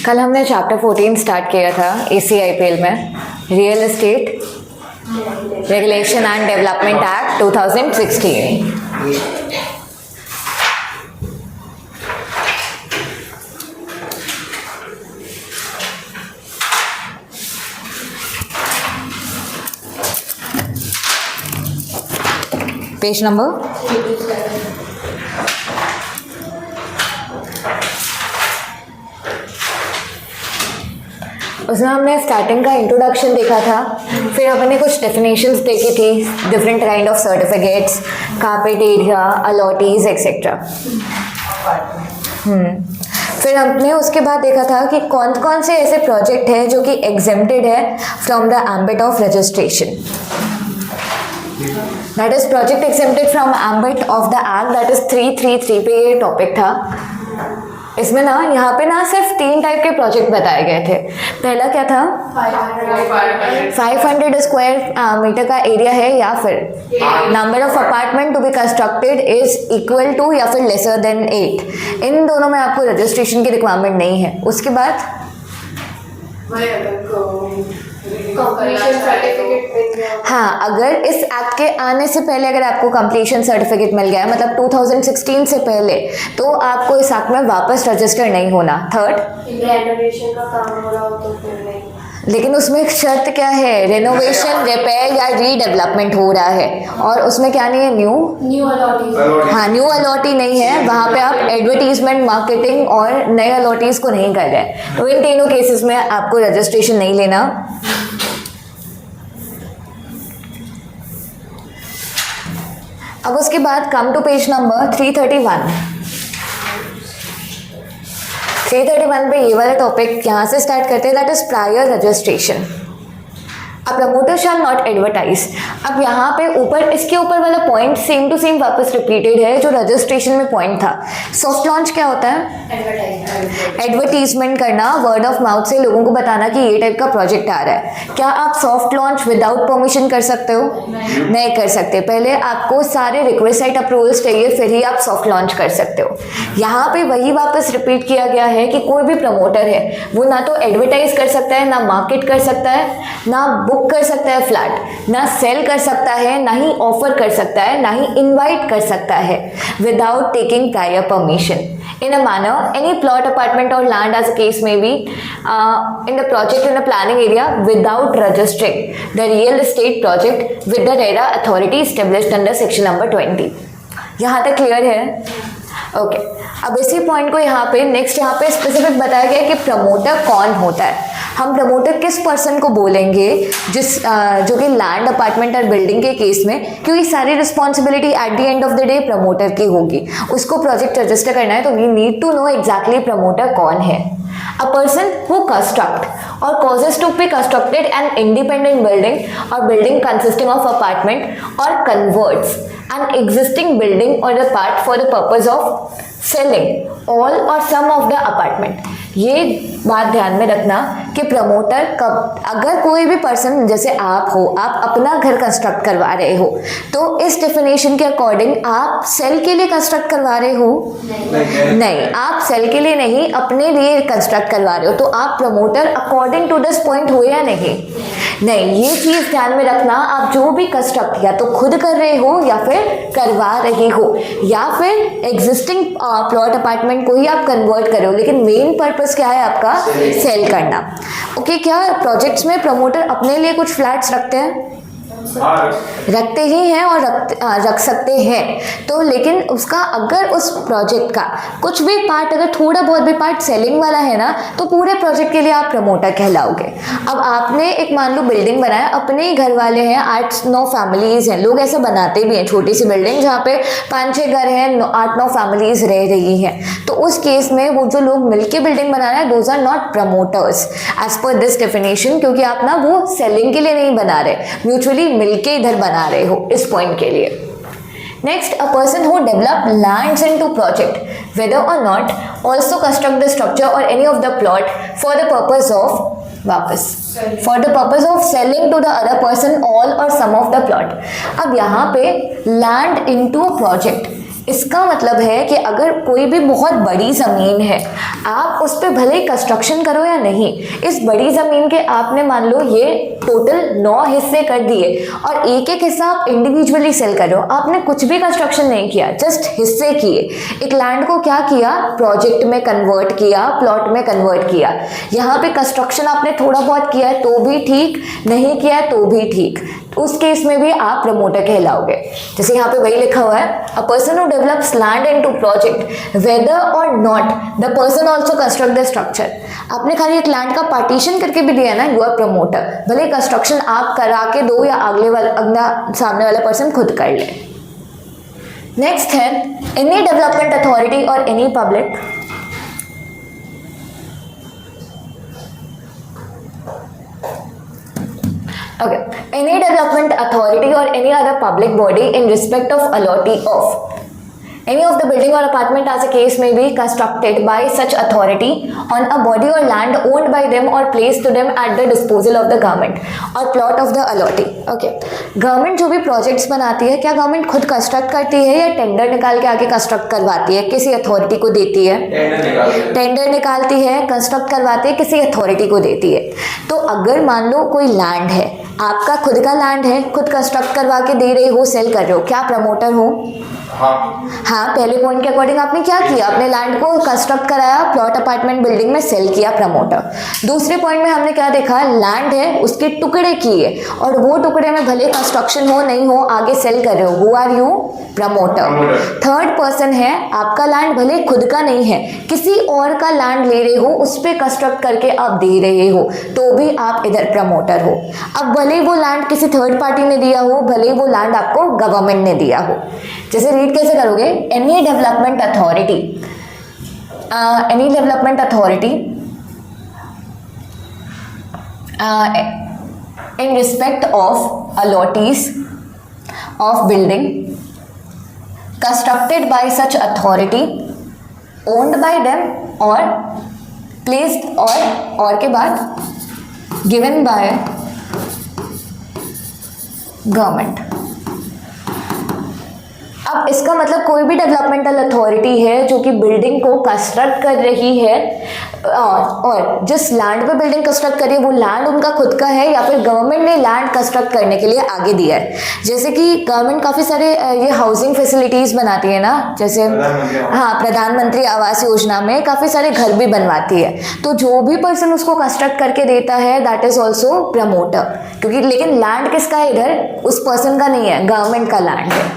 कल हमने chapter 14 start किया था ACIPL में, real estate regulation and development act 2016। Page number उसमें हमने स्टार्टिंग का इंट्रोडक्शन देखा था, फिर हमने कुछ डेफिनेशंस देखी थी, different kind of certificates, carpet area, allottees etcetera. फिर हमने उसके बाद देखा था कि कौन कौन से ऐसे प्रोजेक्ट हैं जो कि एग्जेम्प्टेड है from the ambit of registration. That is project exempted from ambit of the act, that is 333 पे ये टॉपिक था। इसमें ना यहाँ पे ना सिर्फ 3 टाइप के प्रोजेक्ट बताए गए थे। पहला क्या था, 500 स्क्वायर मीटर का एरिया है या फिर number of apartment to be constructed is equal to या फिर लेसर देन 8। इन दोनों में आपको रजिस्ट्रेशन की रिक्वायरमेंट नहीं है। उसके बाद हाँ, अगर इस एक्ट के आने से पहले अगर आपको कंप्लीशन सर्टिफिकेट मिल गया, मतलब 2016 से पहले, तो आपको इस एक्ट में वापस रजिस्टर नहीं होना। थर्ड, रेनोवेशन का काम हो रहा हो तो फिर नहीं, लेकिन उसमें एक शर्त क्या है, रेनोवेशन, रिपेयर या रीडेवलपमेंट हो रहा है, और उसमें क्या नहीं है, न्यू अलॉटी। हाँ, न्यू अलॉटी नहीं है, वहाँ पे आप एडवर्टीजमेंट, मार्केटिंग और नए अलॉटीज को नहीं कर रहे। तो इन तीनों केसेस में आपको रजिस्ट्रेशन नहीं लेना। अब उसके बाद कम टू पेज नंबर 331। 331 पे ये वाला टॉपिक यहाँ से स्टार्ट करते हैं, दैट इज प्रायर रजिस्ट्रेशन। अब प्रमोटर शैल नॉट एडवर्टाइज। अब यहाँ पे ऊपर, इसके ऊपर वाला पॉइंट सेम टू सेम वापस रिपीटेड है जो रजिस्ट्रेशन में पॉइंट था। सॉफ्ट लॉन्च क्या होता है, एडवर्टीजमेंट करना, वर्ड ऑफ माउथ से लोगों को बताना कि ये टाइप का प्रोजेक्ट आ रहा है। क्या आप सॉफ्ट लॉन्च विदाउट परमिशन कर सकते हो? नहीं कर सकते। पहले आपको सारे रिक्वेस्ट अप्रूवल्स चाहिए, फिर ही आप सॉफ्ट लॉन्च कर सकते हो। यहाँ पे वही वापस रिपीट किया गया है कि कोई भी प्रमोटर है वो ना तो एडवर्टाइज कर सकता है, ना मार्केट कर सकता है, ना बुक कर सकता है फ्लैट, ना सेल कर सकता है, ना ही ऑफर कर सकता है, ना ही इनवाइट कर सकता है without taking prior permission in a manner any plot, apartment or land as a case may be in the project in a planning area without registering the real estate project with the RERA authority established under section number 20। यहाँ तक clear है? Okay, अब इसी point को यहाँ पे next यहाँ पे स्पेसिफिक बताया गया कि प्रमोटर कौन होता है। हम प्रमोटर किस पर्सन को बोलेंगे जो कि लैंड, अपार्टमेंट और बिल्डिंग के केस में, क्योंकि सारी responsibility at the end of the day promoter की होगी। उसको प्रोजेक्ट रजिस्टर करना है, तो we need to know exactly promoter कौन है। A person who construct or causes to be constructed an independent building or building consisting of apartment or converts an existing building or a part for the purpose of selling all or some of the apartment। ये बात ध्यान में रखना कि promoter कब, अगर कोई भी पर्सन जैसे आप हो, आप अपना घर कंस्ट्रक्ट करवा रहे हो, तो इस डेफिनेशन के अकॉर्डिंग आप सेल के लिए कंस्ट्रक्ट करवा रहे हो? नहीं, आप सेल के लिए नहीं, अपने लिए कंस्ट्रक्ट करवा रहे हो, तो आप promoter according to this point हो या नहीं? नहीं, ये चीज़ ध्यान में रखना। आप जो भी कंस्ट्रक्ट या तो खुद कर रहे हो या फिर करवा रहे हो, या फिर एग्जिस्टिंग प्लॉट, अपार्टमेंट को ही आप कन्वर्ट कर रहे हो, लेकिन मेन पर्पस क्या है आपका? सेल करना। ओके, क्या प्रोजेक्ट्स में प्रमोटर अपने लिए कुछ फ्लैट्स रखते हैं? रखते ही हैं और रख सकते हैं। तो लेकिन उसका अगर उस प्रोजेक्ट का कुछ भी पार्ट, अगर थोड़ा बहुत भी पार्ट सेलिंग वाला है ना, तो पूरे प्रोजेक्ट के लिए आप प्रमोटर कहलाओगे। अब आपने एक मान लो बिल्डिंग बनाया, अपने ही घर वाले हैं, 8-9 फैमिलीज हैं, लोग ऐसा बनाते भी हैं, छोटी सी बिल्डिंग जहाँ पे 5-6 घर हैं, 8-9 फैमिलीज रह रही हैं, तो उस केस में वो जो लोग मिलके बिल्डिंग बना रहे हैं, those are not promoters as per this definition, क्योंकि आप ना वो सेलिंग के लिए नहीं बना रहे, म्यूचुअली मिलके इधर बना रहे हो इस पॉइंट के लिए। Next, a person who develop lands into project whether or not also construct the structure or any of the plot for the purpose of for the purpose of selling to the other person all or some of the plot. अब यहाँ पे land into project, इसका मतलब है कि अगर कोई भी बहुत बड़ी ज़मीन है, आप उस पर भले ही कंस्ट्रक्शन करो या नहीं, इस बड़ी ज़मीन के आपने मान लो ये टोटल 9 हिस्से कर दिए और एक एक हिस्सा आप इंडिविजुअली सेल कर रहे हो, आपने कुछ भी कंस्ट्रक्शन नहीं किया, जस्ट हिस्से किए। एक लैंड को क्या किया, प्रोजेक्ट में कन्वर्ट किया, प्लॉट में कन्वर्ट किया। यहाँ पे कंस्ट्रक्शन आपने थोड़ा बहुत किया है तो भी ठीक, नहीं किया है तो भी ठीक, उस केस में भी आप प्रमोटर कहलाओगे। जैसे यहाँ पे वही लिखा हुआ है, a person who develops land into project whether or not the person also construct the structure. आपने खाली एक लैंड का पार्टीशन करके भी दिया ना, यू आर प्रमोटर, भले कंस्ट्रक्शन आप करा के दो या अगला सामने वाला पर्सन खुद कर ले। नेक्स्ट है एनी डेवलपमेंट अथॉरिटी और any public Okay. Any development authority or any other public body in respect of allotee of any of the building or apartment as a case may be constructed by such authority on a body or land owned by them or placed to them at the disposal of the government or plot of the allotee. Okay. Government जो भी projects बनाती है, क्या government खुद construct करती है या tender निकाल के आके कंस्ट्रक्ट करवाती है, किसी अथॉरिटी को देती है? टेंडर निकालती है, कंस्ट्रक्ट करवाती है, किसी अथॉरिटी को देती है। तो अगर मान लो कोई लैंड है, आपका खुद का लैंड है, खुद कंस्ट्रक्ट करवा के दे रहे हो, सेल कर रहे हो, क्या प्रमोटर हो? हाँ, पहले पॉइंट के अकॉर्डिंग आपने क्या किया, अपने लैंड को कंस्ट्रक्ट कराया, प्लॉट अपार्टमेंट बिल्डिंग में सेल किया, प्रमोटर। दूसरे पॉइंट में हमने क्या देखा, लैंड है उसके टुकड़े किए और वो टुकड़े में भले कंस्ट्रक्शन हो नहीं हो आगे सेल कर रहे हो, who are you? Promoter. Third person है, आपका लैंड भले खुद का नहीं है, किसी और का लैंड ले रहे हो, उस पर कंस्ट्रक्ट करके आप दे रहे हो, तो भी आप इधर प्रमोटर हो। अब भले वो लैंड किसी थर्ड पार्टी ने दिया हो, भले वो लैंड आपको गवर्नमेंट ने दिया हो। जैसे रीड कैसे करोगे, any development authority, any development authority in respect of allottees of building constructed by such authority owned by them or placed or के बाद given by government। अब इसका मतलब कोई भी डेवलपमेंटल अथॉरिटी है जो कि बिल्डिंग को कंस्ट्रक्ट कर रही है और जिस लैंड पे बिल्डिंग कंस्ट्रक्ट करी है वो लैंड उनका खुद का है या फिर गवर्नमेंट ने लैंड कंस्ट्रक्ट करने के लिए आगे दिया है। जैसे कि गवर्नमेंट काफ़ी सारे ये हाउसिंग फैसिलिटीज़ बनाती है ना, जैसे हाँ, प्रधानमंत्री आवास योजना में काफ़ी सारे घर भी बनवाती है, तो जो भी पर्सन उसको कंस्ट्रक्ट करके देता है दैट इज़ ऑल्सो प्रमोटर। क्योंकि लेकिन लैंड किसका है इधर, उस पर्सन का नहीं है, गवर्नमेंट का लैंड है।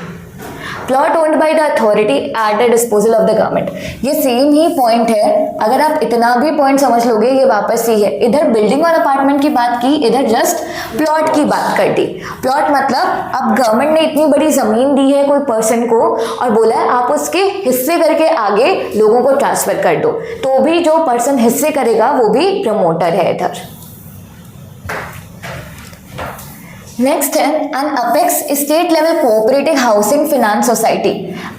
Plot owned by the authority at the disposal of the government, ये सेम ही पॉइंट है। अगर आप इतना भी पॉइंट समझ लोगे, ये वापस ही है, इधर बिल्डिंग और अपार्टमेंट की बात की, इधर जस्ट प्लॉट की बात कर दी। प्लॉट मतलब अब गवर्नमेंट ने इतनी बड़ी जमीन दी है कोई पर्सन को और बोला है आप उसके हिस्से करके आगे लोगों को ट्रांसफर कर दो, तो भी जो पर्सन हिस्से करेगा वो भी प्रमोटर है इधर। नेक्स्ट है N apex state level cooperative housing finance society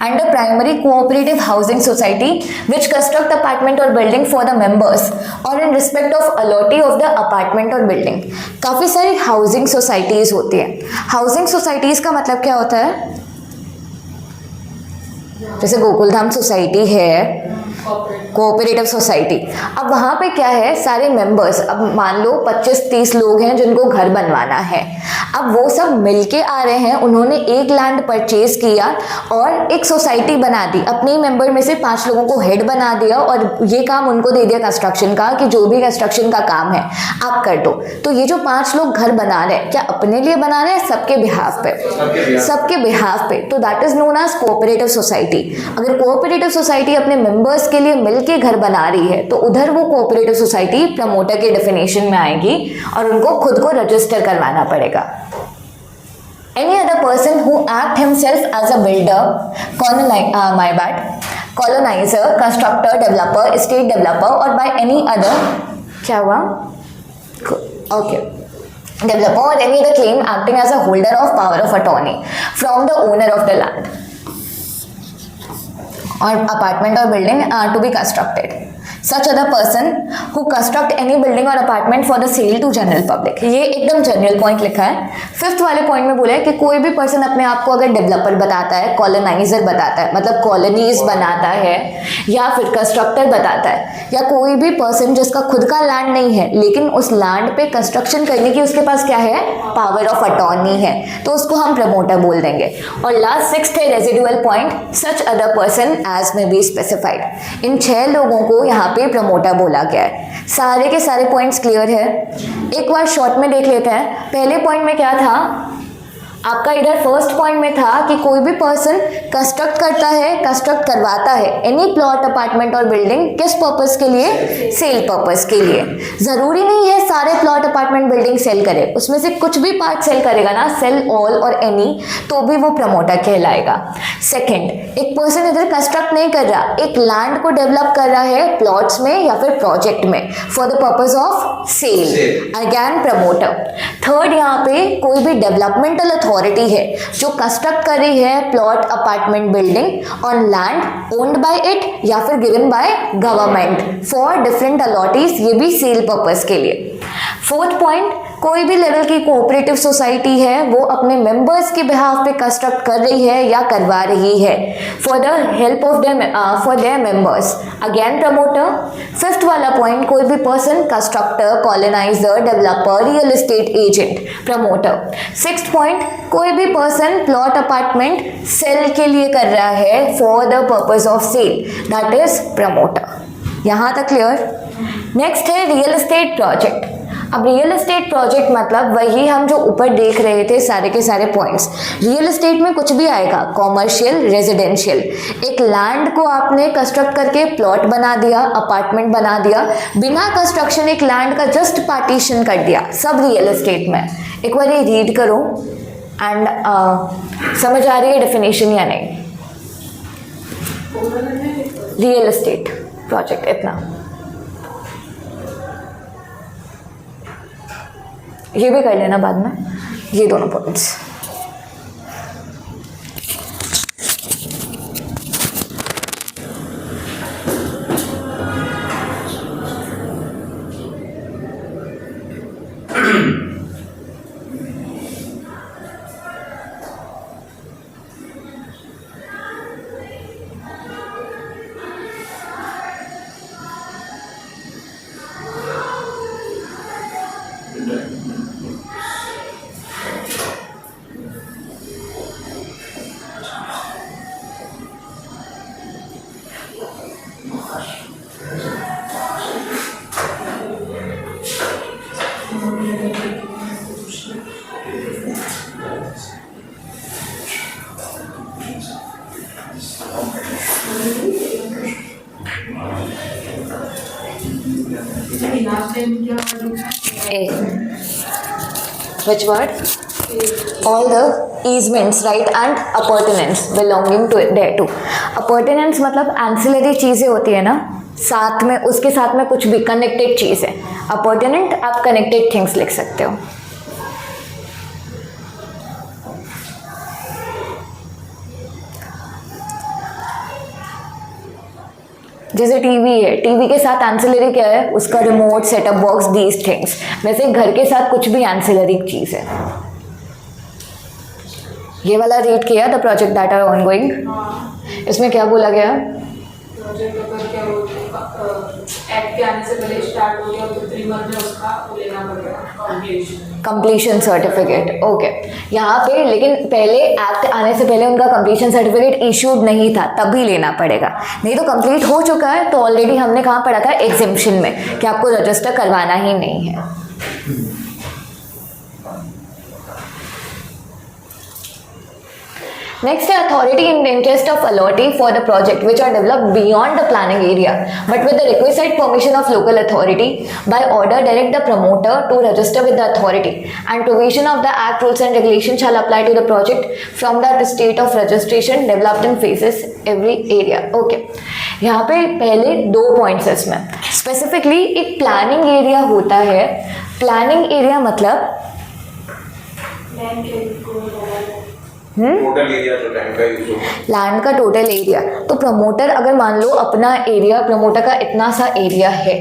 and a primary cooperative housing society which construct apartment और बिल्डिंग फॉर द मेंबर्स और in respect of allottee of the apartment और बिल्डिंग। काफ़ी सारी housing societies होती हैं। Housing societies का मतलब क्या होता है, जैसे गोकुलधाम सोसाइटी है, कोऑपरेटिव सोसाइटी। अब वहाँ पे क्या है, सारे मेंबर्स, अब मान लो 25-30 लोग हैं जिनको घर बनवाना है, अब वो सब मिलके आ रहे हैं, उन्होंने एक लैंड परचेज किया और एक सोसाइटी बना दी, अपने मेंबर में से 5 लोगों को हेड बना दिया और ये काम उनको दे दिया कंस्ट्रक्शन का कि जो भी कंस्ट्रक्शन का काम है आप कर दो। तो ये जो 5 लोग घर बना रहे हैं, क्या अपने लिए बना रहे हैं, सबके बिहाफ पे, सबके बिहाफ पे, तो that is known as cooperative society. अगर कोऑपरेटिव सोसाइटी अपने मेंबर्स के लिए मिलके घर बना रही है तो उधर वो कोऑपरेटिव सोसाइटी प्रमोटर के डेफिनेशन में आएगी और उनको खुद को रजिस्टर करवाना पड़ेगा। Any other person who act himself as a builder, colonizer, constructor, developer, estate developer or by any other, क्या हुआ? Okay. Developer or any other claim acting as a holder of power of attorney from the owner of the land or apartment or building to be constructed. Such other person who construct any building or apartment for the sale to general public. ये एकदम general point लिखा है। Fifth वाले point में बोला है कि कोई भी पर्सन अपने आप को अगर डेवलपर बताता है, कॉलोनाइजर बताता है, मतलब कॉलोनीज बनाता है, या फिर कंस्ट्रक्टर बताता है, या कोई भी पर्सन जिसका खुद का लैंड नहीं है लेकिन उस लैंड पे कंस्ट्रक्शन करने की उसके पास क्या है, पावर ऑफ अटॉर्नी है, तो उसको हम प्रमोटर बोल देंगे। और लास्ट सिक्स्थ है residual point, such other person as may be specified. इन 6 लोगों को यहाँ पे प्रमोटर बोला गया है। सारे के सारे पॉइंट्स क्लियर है। एक बार शॉर्ट में देख लेते हैं। पहले पॉइंट में क्या था आपका, इधर फर्स्ट पॉइंट में था कि कोई भी पर्सन कंस्ट्रक्ट करता है, कंस्ट्रक्ट करवाता है एनी प्लॉट, अपार्टमेंट और बिल्डिंग, किस पर्पस के लिए, सेल पर्पस के लिए। जरूरी नहीं है सारे प्लॉट, अपार्टमेंट, बिल्डिंग सेल करे, उसमें से कुछ भी पार्ट सेल करेगा ना, सेल ऑल और एनी, तो भी वो प्रमोटर कहलाएगा। सेकंड, एक पर्सन इधर कंस्ट्रक्ट नहीं कर रहा, एक लैंड को डेवलप कर रहा है प्लॉट्स में या फिर प्रोजेक्ट में for the purpose of sale, again promoter. Third, यहाँ पे कोई भी डेवलपमेंटल अथॉरिटी है जो कंस्ट्रक्ट कर रही है plot, apartment, building on land owned by it या फिर given by government for different allottees, ये भी सेल पर्पस के लिए। फोर्थ पॉइंट, कोई भी लेवल की कोऑपरेटिव सोसाइटी है वो अपने मेंबर्स के बिहाफ पे कंस्ट्रक्ट कर रही है या करवा रही है for the help of for their members, again promoter. Fifth वाला पॉइंट, कोई भी person constructor, coloniser, developer, real estate agent, promoter. Sixth point, कोई भी पर्सन प्लॉट, अपार्टमेंट सेल के लिए कर रहा है for the purpose of sale, that is promoter. यहाँ तक क्लियर। नेक्स्ट है रियल एस्टेट प्रोजेक्ट। अब रियल एस्टेट प्रोजेक्ट मतलब वही हम जो ऊपर देख रहे थे सारे के सारे पॉइंट्स। रियल एस्टेट में कुछ भी आएगा, कॉमर्शियल, रेजिडेंशियल। एक लैंड को आपने कंस्ट्रक्ट करके प्लॉट बना दिया, अपार्टमेंट बना दिया, बिना कंस्ट्रक्शन एक लैंड का जस्ट पार्टीशन कर दिया, सब रियल एस्टेट में। एक बार ये रीड करो एंड समझ आ रही है डेफिनेशन या नहीं। रियल एस्टेट प्रोजेक्ट इतना, ये भी कर लेना बाद में, ये दोनों points. A. Which word? All the easements, right, and appurtenance belonging to thereto. Appurtenance मतलब ancillary चीज़ें होती है ना, साथ में, उसके साथ में कुछ भी कनेक्टेड चीज़ है। appurtenant आप कनेक्टेड थिंग्स लिख सकते हो। जैसे टीवी है, टीवी के साथ एंसिलरी क्या है, उसका remote, setup box, these things. वैसे घर के साथ कुछ भी एंसिलरी चीज़ है। ये वाला रीड किया the project that are ongoing, इसमें क्या बोला गया? प्रोजेक्ट अगर क्या बोलते हैं एक्ट के आने से पहले स्टार्ट हो गया तो 3 मंथ में उसका वो लेना पड़ेगा कंप्लीशन सर्टिफिकेट। ओके, यहाँ पे लेकिन पहले एक्ट आने से पहले उनका कंप्लीशन सर्टिफिकेट इशूड नहीं था, तभी लेना पड़ेगा। नहीं तो कंप्लीट हो चुका है तो ऑलरेडी हमने कहाँ पढ़ा था, एग्जेम्पशन में, कि आपको रजिस्टर करवाना ही नहीं है। Next, authority in the interest of allotee for the project which are developed beyond the planning area but with the requisite permission of local authority by order direct the promoter to register with the authority and provision of the act rules and regulations shall apply to the project from that state of registration developed in phases every area. Okay, यहाँ पे पहले 2 points है इसमें। Specifically एक planning area होता है। Planning area मतलब total area जो लैंड का यूज होगा, लैंड का टोटल एरिया, तो प्रमोटर अगर मान लो अपना एरिया, प्रमोटर का इतना सा एरिया है,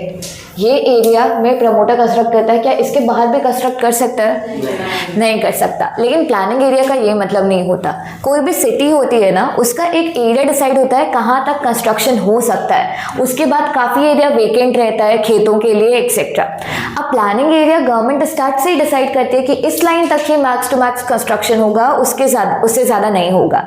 ये एरिया में प्रमोटर कंस्ट्रक्ट करता है, क्या इसके बाहर भी कंस्ट्रक्ट कर सकता है? नहीं कर सकता। लेकिन प्लानिंग एरिया का ये मतलब नहीं होता। कोई भी सिटी होती है ना, उसका एक एरिया डिसाइड होता है कहाँ तक कंस्ट्रक्शन हो सकता है, उसके बाद काफ़ी एरिया वेकेंट रहता है खेतों के लिए एक्सेट्रा। अब प्लानिंग एरिया गवर्नमेंट स्टार्ट से ही डिसाइड करती है कि इस लाइन तक ही मैक्स टू मैक्स कंस्ट्रक्शन होगा, उससे ज़्यादा नहीं होगा।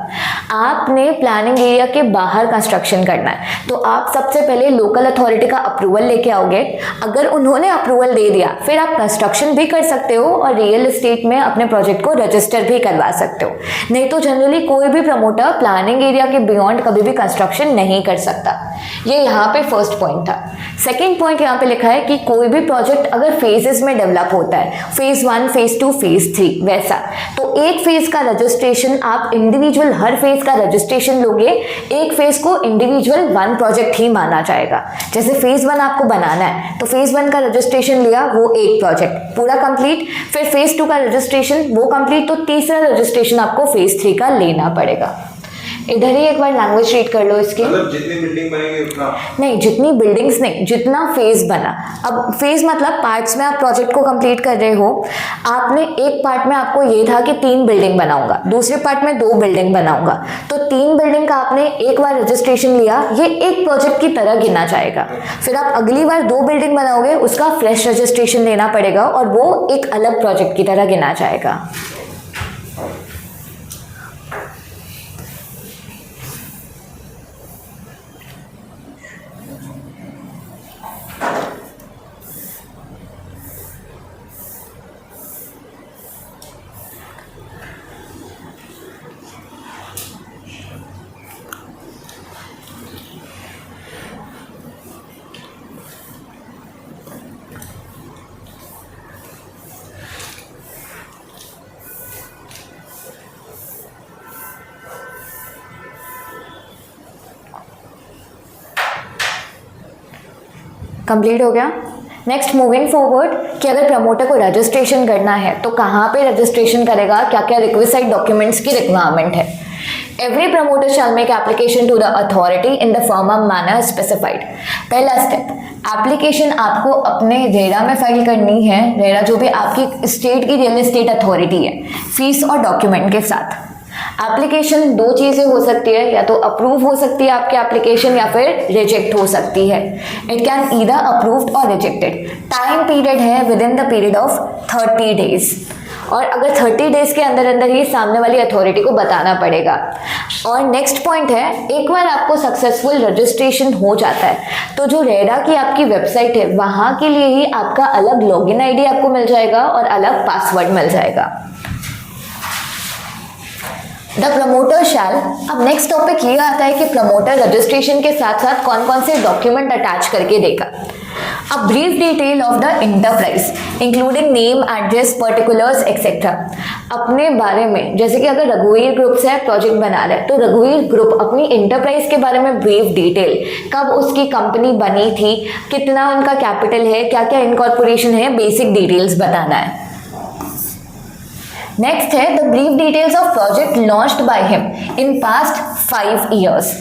आपने प्लानिंग एरिया के बाहर कंस्ट्रक्शन करना है तो आप सबसे पहले लोकल अथॉरिटी का अप्रूवल लेके आओगे। अगर उन्होंने अप्रूवल दे दिया फिर आप कंस्ट्रक्शन भी कर सकते हो और रियल एस्टेट में अपने प्रोजेक्ट को रजिस्टर भी करवा सकते हो। नहीं तो जनरली कोई भी प्रमोटर प्लानिंग एरिया के बियॉन्ड कभी भी कंस्ट्रक्शन नहीं कर सकता। ये यहाँ पे फर्स्ट पॉइंट था। सेकेंड पॉइंट यहाँ पे लिखा है कि कोई भी प्रोजेक्ट अगर फेजेस में डेवलप होता है, फेज 1, फेज 2, फेज 3 वैसा, तो एक फेज का रजिस्ट्रेशन आप इंडिविजुअल, हर फेज का रजिस्ट्रेशन लोगे, एक फेज को इंडिविजुअल 1 प्रोजेक्ट ही माना जाएगा। जैसे फेज 1 आपको बनाना है तो फेज 1 का रजिस्ट्रेशन लिया, वो एक प्रोजेक्ट पूरा कंप्लीट, फिर फेज 2 का रजिस्ट्रेशन वो कंप्लीट, तो तीसरा रजिस्ट्रेशन आपको फेज 3 का लेना पड़ेगा। इधर ही एक बार लैंग्वेज रीड कर लो इसकी। मतलब जितनी बिल्डिंग बनेगी उतना नहीं, जितनी बिल्डिंग्स नहीं, जितना फेज बना। अब फेज मतलब पार्ट्स में आप प्रोजेक्ट को कंप्लीट कर रहे हो। आपने एक पार्ट में आपको ये था कि 3 बिल्डिंग बनाऊंगा, दूसरे पार्ट में 2 बिल्डिंग बनाऊंगा, तो 3 बिल्डिंग का आपने एक बार रजिस्ट्रेशन लिया, ये एक प्रोजेक्ट की तरह गिना जाएगा। फिर आप अगली बार 2 बिल्डिंग बनाओगे, उसका फ्रेश रजिस्ट्रेशन लेना पड़ेगा और वो एक अलग प्रोजेक्ट की तरह गिना जाएगा। कंप्लीट हो गया। नेक्स्ट मूविंग फॉरवर्ड कि अगर प्रमोटर को रजिस्ट्रेशन करना है तो कहाँ पे रजिस्ट्रेशन करेगा, क्या क्या रिक्विजिट डॉक्यूमेंट्स की रिक्वायरमेंट है। Every promoter shall make application to the authority in the form of manner specified. पहला स्टेप, एप्लीकेशन आपको अपने रेरा में फाइल करनी है। रेरा जो भी आपकी स्टेट की रियल एस्टेट अथॉरिटी है, फीस और डॉक्यूमेंट के साथ। एप्लीकेशन 2 चीज़ें हो सकती है, या तो अप्रूव हो सकती है आपकी एप्लीकेशन या फिर रिजेक्ट हो सकती है। इट कैन ईदर अप्रूव्ड और रिजेक्टेड। टाइम पीरियड है with in the period of 30 days, और अगर 30 डेज के अंदर अंदर ही सामने वाली अथॉरिटी को बताना पड़ेगा। और नेक्स्ट पॉइंट है, एक बार आपको सक्सेसफुल रजिस्ट्रेशन हो जाता है तो जो रेरा की आपकी वेबसाइट है वहाँ के लिए ही आपका अलग लॉगिन आईडी आपको मिल जाएगा और अलग पासवर्ड मिल जाएगा। द प्रमोटर शैल, अब नेक्स्ट टॉपिक ये आता है कि प्रमोटर रजिस्ट्रेशन के साथ साथ कौन कौन से डॉक्यूमेंट अटैच करके देगा। A brief detail of the enterprise including name, address, particulars etcetera. अपने बारे में, जैसे कि अगर रघुवीर ग्रुप से प्रोजेक्ट बना रहे हैं तो रघुवीर ग्रुप अपनी एंटरप्राइज के बारे में ब्रीफ डिटेल, कब उसकी कंपनी बनी थी, कितना उनका कैपिटल है, क्या क्या इनकॉर्पोरेशन है, बेसिक डिटेल्स बताना है। नेक्स्ट है the brief details of project launched by him in past 5 years.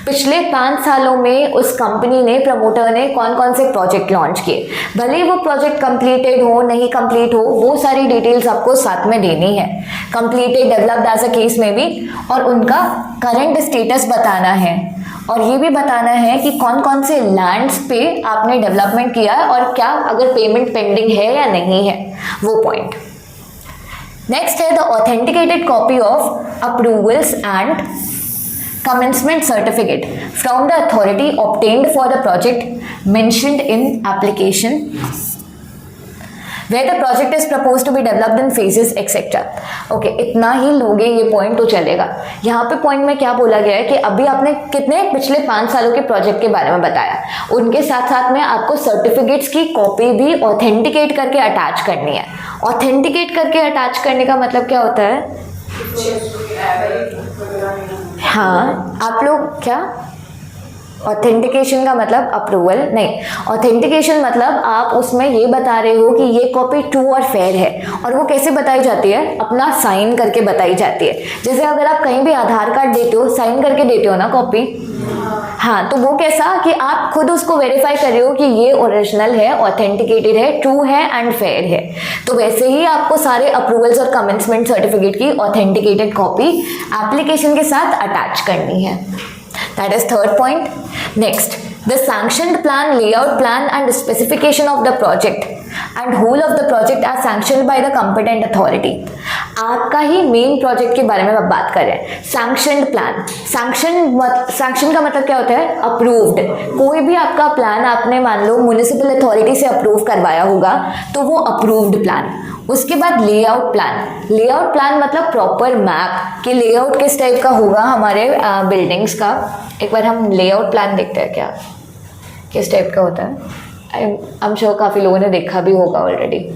पिछले 5 सालों में उस कंपनी ने, प्रमोटर ने कौन कौन से प्रोजेक्ट लॉन्च किए, भले वो प्रोजेक्ट कंप्लीटेड हो नहीं कंप्लीट हो, वो सारी डिटेल्स आपको साथ में देनी है। Completed, developed as a case में भी, और उनका करंट स्टेटस बताना है। और ये भी बताना है कि कौन कौन से लैंड्स पे आपने डेवलपमेंट किया है और क्या अगर पेमेंट पेंडिंग है या नहीं है, वो पॉइंट। नेक्स्ट है the authenticated copy of approvals and commencement certificate from the authority obtained for the project mentioned in application where the project is proposed to be developed in phases etc. Okay, इतना ही लोगे ये point तो चलेगा। यहाँ पे point में क्या बोला गया है कि अभी आपने कितने पिछले 5 सालों के प्रोजेक्ट के बारे में बताया, उनके साथ साथ में आपको सर्टिफिकेट्स की कॉपी भी ऑथेंटिकेट करके अटैच करनी है। ऑथेंटिकेट करके अटैच करने का मतलब क्या होता है? हाँ, आप लोग क्या ऑथेंटिकेशन का मतलब अप्रूवल नहीं, ऑथेंटिकेशन मतलब आप उसमें ये बता रहे हो कि ये कॉपी ट्रू और फेयर है, और वो कैसे बताई जाती है, अपना साइन करके बताई जाती है। जैसे अगर आप कहीं भी आधार कार्ड देते हो, साइन करके देते हो ना कॉपी, हाँ, तो वो कैसा कि आप खुद उसको वेरीफाई कर रहे हो कि ये ओरिजिनल है, ऑथेंटिकेटेड है, ट्रू है एंड फेयर है। तो वैसे ही आपको सारे अप्रूवल्स और कमेंसमेंट सर्टिफिकेट की ऑथेंटिकेटेड कॉपी एप्लीकेशन के साथ अटैच करनी है। That is third point. Next, the sanctioned plan, layout plan and specification of the project and whole of the project are sanctioned by the competent authority. आपका ही main project के बारे में अब बात कर रहे हैं। सैंक्शनड प्लान, सैंक्शन का मतलब क्या होता है, अप्रूव्ड। कोई भी आपका प्लान आपने मान लो म्युनिसिपल अथॉरिटी से अप्रूव करवाया होगा तो वो अप्रूव्ड प्लान। उसके बाद लेआउट प्लान, लेआउट प्लान मतलब प्रॉपर मैप कि लेआउट किस टाइप का होगा हमारे बिल्डिंग्स का। एक बार हम लेआउट प्लान देखते हैं क्या किस टाइप का होता है। आई एम श्योर काफ़ी लोगों ने देखा भी होगा ऑलरेडी।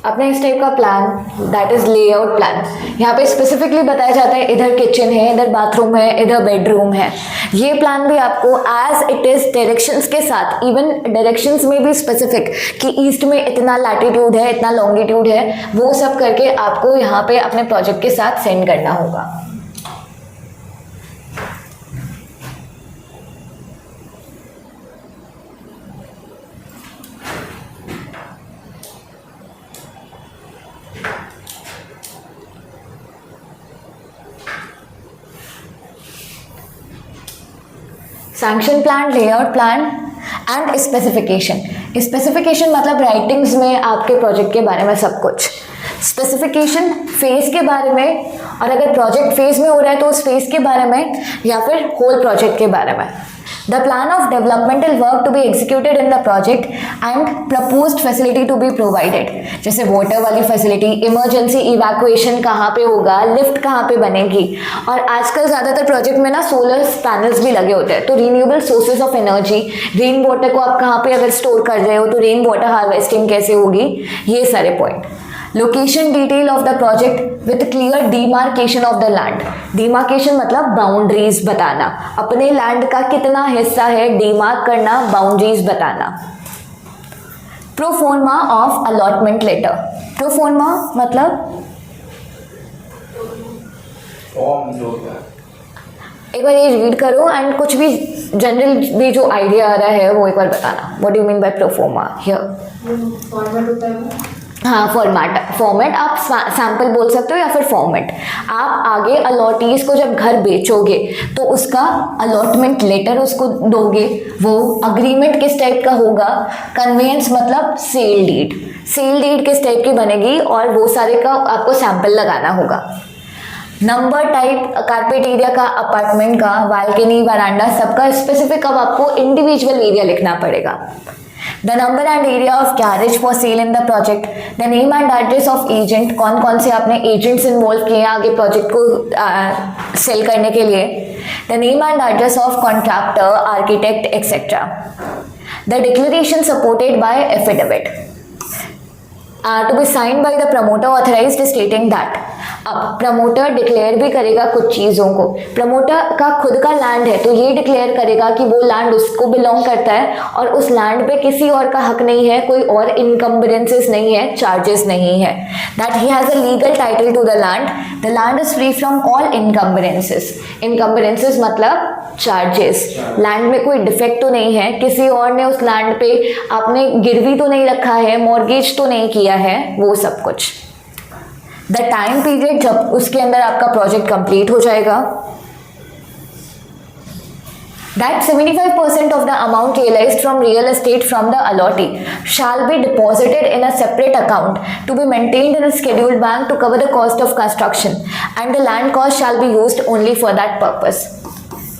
अपने इस टाइप का plan that is layout plan. यहाँ पे स्पेसिफिकली बताया जाता है इधर किचन है, इधर बाथरूम है, इधर बेडरूम है। ये प्लान भी आपको एज इट इज डायरेक्शंस के साथ, इवन डायरेक्शंस में भी स्पेसिफिक कि ईस्ट में इतना लैटिट्यूड है, इतना लॉन्गिट्यूड है, वो सब करके आपको यहाँ पे अपने प्रोजेक्ट के साथ सेंड करना होगा। Sanction plan, layout plan and specification. Specification मतलब राइटिंग्स में आपके प्रोजेक्ट के बारे में सब कुछ। स्पेसिफिकेशन फेज के बारे में, और अगर प्रोजेक्ट फेज में हो रहा है तो उस फेज के बारे में या फिर होल प्रोजेक्ट के बारे में। The plan of developmental work to be executed in the project and proposed facility to be provided. जैसे वाटर वाली फैसिलिटी, इमरजेंसी इवैक्यूएशन कहाँ पे होगा, लिफ्ट कहाँ पे बनेगी। और आजकल ज़्यादातर प्रोजेक्ट में ना सोलर पैनल्स भी लगे होते हैं, तो renewable sources of energy, rain water को आप कहाँ पे अगर स्टोर कर रहे हो तो रेन वाटर हार्वेस्टिंग कैसे होगी, ये सारे point. Location detail of the project with clear demarcation of the land. Demarcation मतलब बाउंड्रीज बताना, अपने लैंड का कितना हिस्सा है, डिमार्क करना, बाउंड्रीज बताना। Proforma of allotment letter. Proforma मतलब फॉर्म जो होता है, एक बार ये रीड करो एंड कुछ भी जनरल भी जो आइडिया आ रहा है वो एक बार बताना। What do you mean by proforma here? Format होता है। हाँ, फॉर्मेट आप सैम्पल बोल सकते हो या फिर फॉर्मेट। आप आगे अलॉटीज को जब घर बेचोगे तो उसका अलॉटमेंट लेटर उसको दोगे, वो अग्रीमेंट किस टाइप का होगा, कन्वेंस मतलब सेल डीड, सेल डीड किस टाइप की बनेगी, और वो सारे का आपको सैम्पल लगाना होगा। नंबर टाइप, कारपेट एरिया का, अपार्टमेंट का, बालकनी, वरांडा, सबका स्पेसिफिक अब आपको इंडिविजुअल एरिया लिखना पड़ेगा। The number and area of carriage for sale in the project, the name and address of agent, कौन कौन से आपने agents involve किए हैं आगे प्रोजेक्ट को सेल करने के लिए, the name and address of contractor, architect, etc. The declaration supported by affidavit to be signed by the promoter authorized stating that। अब प्रमोटर डिक्लेयर भी करेगा कुछ चीज़ों को। प्रमोटर का खुद का लैंड है तो ये डिक्लेयर करेगा कि वो लैंड उसको बिलोंग करता है और उस लैंड पे किसी और का हक नहीं है, कोई और इनकम्बरेंसेस नहीं है, चार्जेस नहीं है। That he has a legal title to the land is free from all encumbrances. Encumbrances मतलब चार्जेस। लैंड में कोई डिफेक्ट तो नहीं है, किसी और ने उस लैंड पे आपने गिरवी तो नहीं रखा है, मॉर्गेज तो नहीं किया है, वो सब कुछ। द टाइम पीरियड जब उसके अंदर आपका प्रोजेक्ट कंप्लीट हो जाएगा। That 75% of the amount realized from real estate from the allotee shall be deposited in a separate account to be maintained in a scheduled bank to cover the cost of construction and the land cost shall be used only for that purpose।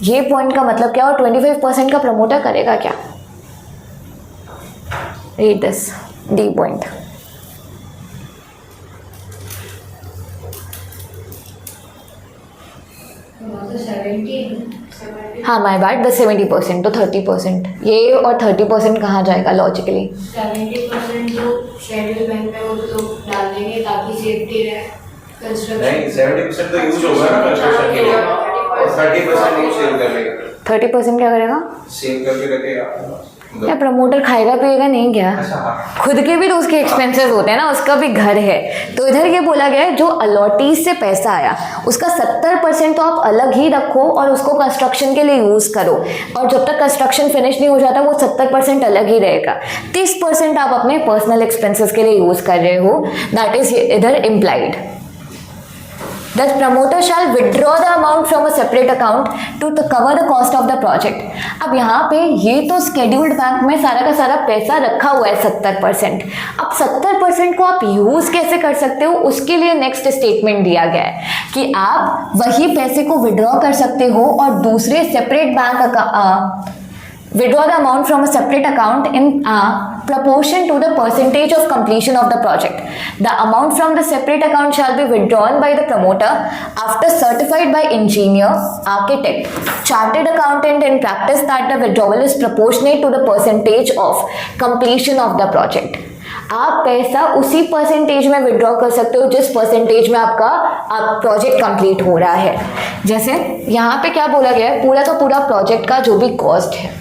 ये point का मतलब क्या, और 25% का promoter करेगा क्या? Read this। D point. हाँ my bad, the 70% तो 30%, ये और 30% कहाँ जाएगा लॉजिकली? 70% जो शेड्यूल बैंक में वो तो डाल देंगे ताकि सेफ्टी रहे कंस्ट्रक्शन। नहीं 70% तो यूज होगा ना कंस्ट्रक्शन के लिए, और 30% वो सेव कर लेगा। 30% क्या करेगा? सेव करके रखेगा। या प्रमोटर खाएगा पिएगा नहीं क्या? खुद के भी तो उसके एक्सपेंसेस होते हैं ना, उसका भी घर है। तो इधर ये बोला गया है जो अलॉटीज से पैसा आया उसका 70% तो आप अलग ही रखो और उसको कंस्ट्रक्शन के लिए यूज़ करो, और जब तक कंस्ट्रक्शन फिनिश नहीं हो जाता वो 70% अलग ही रहेगा। 30% आप अपने पर्सनल एक्सपेंसेस के लिए यूज़ कर रहे हो, दैट इज इधर implied. The promoter shall withdraw the amount from a separate account to cover the cost of the project। अब यहाँ पे ये तो scheduled बैंक में सारा का सारा पैसा रखा हुआ है 70%। अब 70% को आप यूज़ कैसे कर सकते हो, उसके लिए नेक्स्ट स्टेटमेंट दिया गया है कि आप वही पैसे को विड्रॉ कर सकते हो और दूसरे separate bank withdraw the amount from a separate account in proportion to the percentage of completion of the project। The amount from the separate account shall be withdrawn by the promoter after certified by engineer, architect, chartered accountant in practice that the withdrawal is proportionate to the percentage of completion of the project। आप पैसा उसी percentage में withdraw कर सकते हो जिस percentage में आपका प्रोजेक्ट कंप्लीट हो रहा है। जैसे यहाँ पे क्या बोला गया है, पूरा का पूरा प्रोजेक्ट का जो भी कॉस्ट है,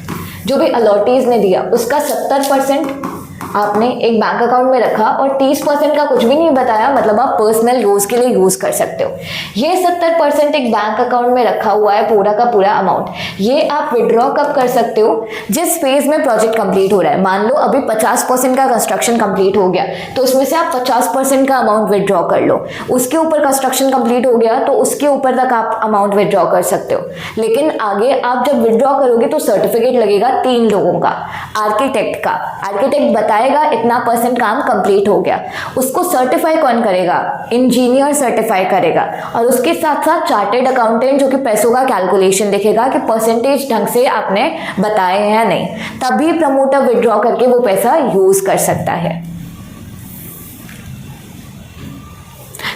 जो भी अलॉटीज ने दिया उसका 70% आपने एक बैंक अकाउंट में रखा और 30% का कुछ भी नहीं बताया, मतलब आप पर्सनल यूज़ के लिए यूज़ कर सकते हो। ये 70% एक बैंक अकाउंट में रखा हुआ है पूरा का पूरा अमाउंट, ये आप विड्रॉ कब कर सकते हो? जिस फेज़ में प्रोजेक्ट कंप्लीट हो रहा है। मान लो अभी 50% का कंस्ट्रक्शन कंप्लीट हो गया तो उसमें से आप 50% का अमाउंट विड्रॉ कर लो, उसके ऊपर कंस्ट्रक्शन कंप्लीट हो गया तो उसके ऊपर तक आप अमाउंट विड्रॉ कर सकते हो। लेकिन आगे आप जब विड्रॉ करोगे तो सर्टिफिकेट लगेगा 3 लोगों का, आर्किटेक्ट का, आर्किटेक्ट बताएगा इतना % काम कंप्लीट हो गया, उसको सर्टिफाई कौन करेगा? इंजीनियर सर्टिफाई करेगा, और उसके साथ साथ चार्टेड अकाउंटेंट जो कि पैसों का कैलकुलेशन देखेगा कि परसेंटेज ढंग से आपने बताए हैं या नहीं, तभी प्रमोटर विड्रॉ करके वो पैसा यूज कर सकता है।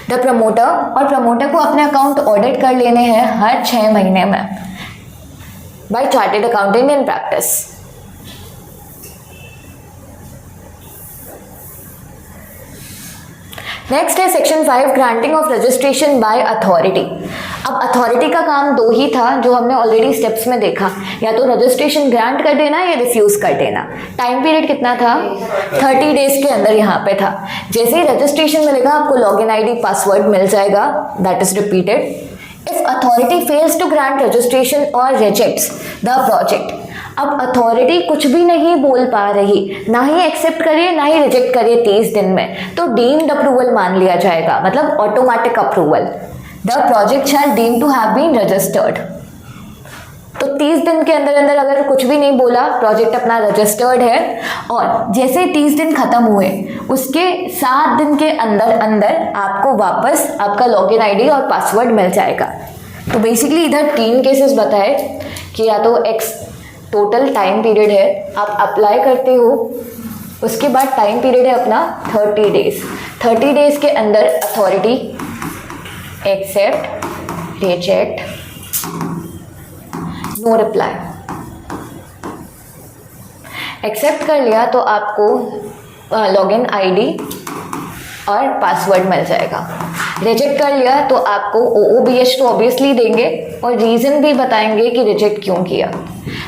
द प्रमोटर, और प्रमोटर को अपने अकाउंट ऑडिट कर लेने हैं हर 6 महीने में by chartered accountant in practice. Next है section 5, granting of registration by authority. अब अथॉरिटी का काम 2 ही था जो हमने ऑलरेडी स्टेप्स में देखा, या तो रजिस्ट्रेशन ग्रांट कर देना या रिफ्यूज कर देना। टाइम पीरियड कितना था? 30 डेज के अंदर यहाँ पे था। जैसे ही रजिस्ट्रेशन मिलेगा आपको लॉगिन आईडी पासवर्ड मिल जाएगा, that is repeated. If authority fails to grant registration और रिजेक्ट्स द प्रोजेक्ट, अब अथॉरिटी कुछ भी नहीं बोल पा रही, ना ही एक्सेप्ट करिए ना ही रिजेक्ट करिए 30 दिन में, तो डीम्ड अप्रूवल मान लिया जाएगा, मतलब automatic approval. The project shall deem to have been registered. तो 30 दिन के अंदर अंदर अगर कुछ भी नहीं बोला, प्रोजेक्ट अपना रजिस्टर्ड है, और जैसे 30 दिन खत्म हुए उसके 7 दिन के अंदर अंदर आपको वापस आपका लॉगिन आईडी और पासवर्ड मिल जाएगा। तो बेसिकली इधर 3 केसेस बताए कि या तो एक्स टोटल टाइम पीरियड है, आप अप्लाई करते हो, उसके बाद टाइम पीरियड है अपना 30 डेज। 30 डेज के अंदर authority accept, reject, no reply. Accept कर लिया तो आपको लॉगिन आईडी और पासवर्ड मिल जाएगा। रिजेक्ट कर लिया तो आपको OOBH तो ऑब्वियसली देंगे और रीज़न भी बताएंगे कि रिजेक्ट क्यों किया।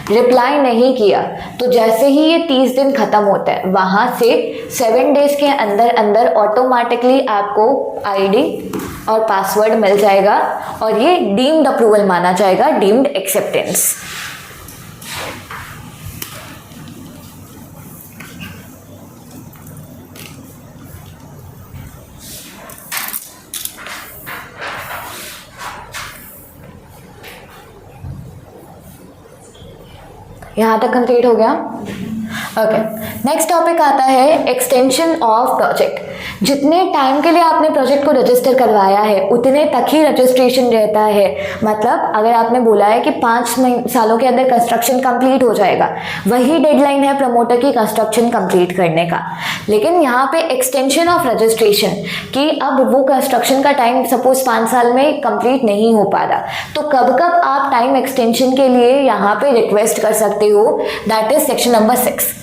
रिप्लाई नहीं किया तो जैसे ही ये 30 दिन ख़त्म होता है वहाँ से 7 डेज़ के अंदर अंदर ऑटोमेटिकली आपको आईडी और पासवर्ड मिल जाएगा और ये डीम्ड अप्रूवल माना जाएगा, डीम्ड एक्सेप्टेंस। यहाँ तक कंप्लीट हो गया। ओके, नेक्स्ट टॉपिक आता है एक्सटेंशन ऑफ प्रोजेक्ट। जितने टाइम के लिए आपने प्रोजेक्ट को रजिस्टर करवाया है उतने तक ही रजिस्ट्रेशन रहता है। मतलब अगर आपने बोला है कि 5 सालों के अंदर कंस्ट्रक्शन कंप्लीट हो जाएगा, वही डेडलाइन है प्रमोटर की कंस्ट्रक्शन कंप्लीट करने का। लेकिन यहाँ पे एक्सटेंशन ऑफ रजिस्ट्रेशन कि अब वो कंस्ट्रक्शन का टाइम सपोज 5 साल में कंप्लीट नहीं हो पा रहा, तो कब कब आप टाइम एक्सटेंशन के लिए यहाँ पे रिक्वेस्ट कर सकते हो, that is section number 6।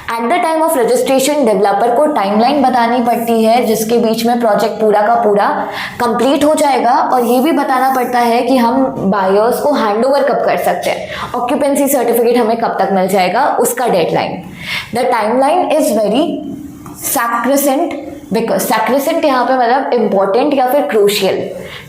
At the time of registration developer को टाइमलाइन बतानी पड़ती है जिसके बीच में प्रोजेक्ट पूरा का पूरा कंप्लीट हो जाएगा, और ये भी बताना पड़ता है कि हम बायर्स को हैंडओवर कब कर सकते हैं, ऑक्यूपेंसी सर्टिफिकेट हमें कब तक मिल जाएगा, उसका deadline. The timeline is very sacrosanct, because sacrosanct यहाँ पे मतलब इम्पॉर्टेंट या फिर क्रूशियल।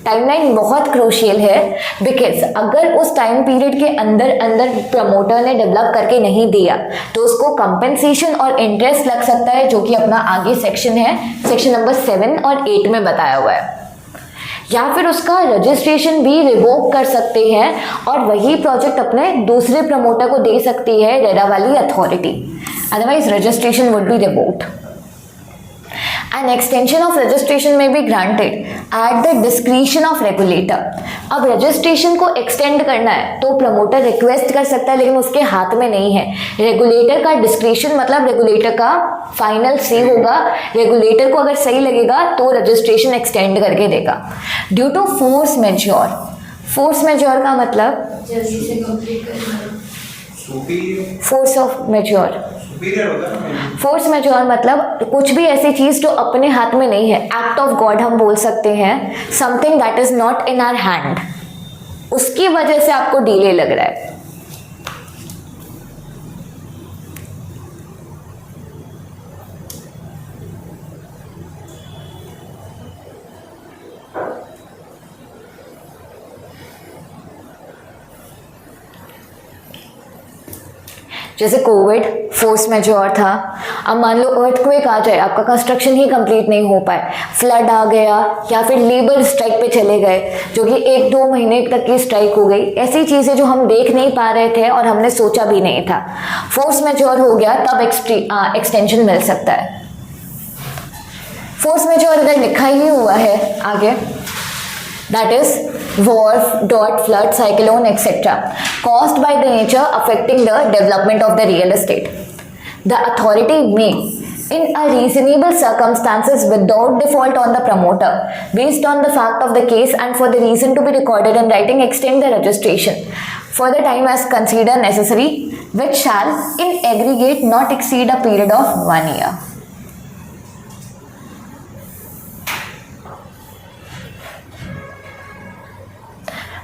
टाइमलाइन बहुत क्रूशियल है बिकॉज अगर उस टाइम पीरियड के अंदर प्रमोटर ने डेवलप करके नहीं दिया तो उसको कंपेंसेशन और इंटरेस्ट लग सकता है, जो कि अपना आगे सेक्शन है, सेक्शन नंबर 7 और 8 में बताया हुआ है। या फिर उसका रजिस्ट्रेशन भी रिवोक कर सकते हैं और वही प्रोजेक्ट अपने दूसरे प्रमोटर को दे सकती है रेरा वाली authority, otherwise registration would be revoked. An extension of registration may be granted at the discretion of regulator। अब रजिस्ट्रेशन को एक्सटेंड करना है तो प्रमोटर रिक्वेस्ट कर सकता है, लेकिन उसके हाथ में नहीं है। रेगुलेटर का डिस्क्रिशन मतलब रेगुलेटर का फाइनल सी होगा, रेगुलेटर को अगर सही लगेगा तो रजिस्ट्रेशन एक्सटेंड करके देगा। ड्यू टू फोर्स मैज्योर, फोर्स मैज्योर का मतलब जल्दी से कंप्लीट करना, फोर्स ऑफ मैज्योर, फोर्स मैज्योर मतलब कुछ भी ऐसी चीज जो अपने हाथ में नहीं है, एक्ट ऑफ गॉड हम बोल सकते हैं, something that is not in our hand, उसकी वजह से आपको डिले लग रहा है। जैसे कोविड फोर्स मैज्योर था, अब मान लो अर्थक्वेक आ जाए, आपका कंस्ट्रक्शन ही कंप्लीट नहीं हो पाए, फ्लड आ गया या फिर लेबर स्ट्राइक पे चले गए जो कि 1-2 महीने तक की स्ट्राइक हो गई, ऐसी चीज़ें जो हम देख नहीं पा रहे थे और हमने सोचा भी नहीं था, फोर्स मैज्योर हो गया तब एक्सटेंशन मिल सकता है। फोर्स मैज्योर अगर लिखा ही हुआ है आगे, that is war, drought, flood, cyclone, etc. caused by the nature affecting the development of the real estate. The authority may, in a reasonable circumstances without default on the promoter, based on the fact of the case and for the reason to be recorded in writing, extend the registration for the time as considered necessary, which shall in aggregate not exceed a period of 1 year.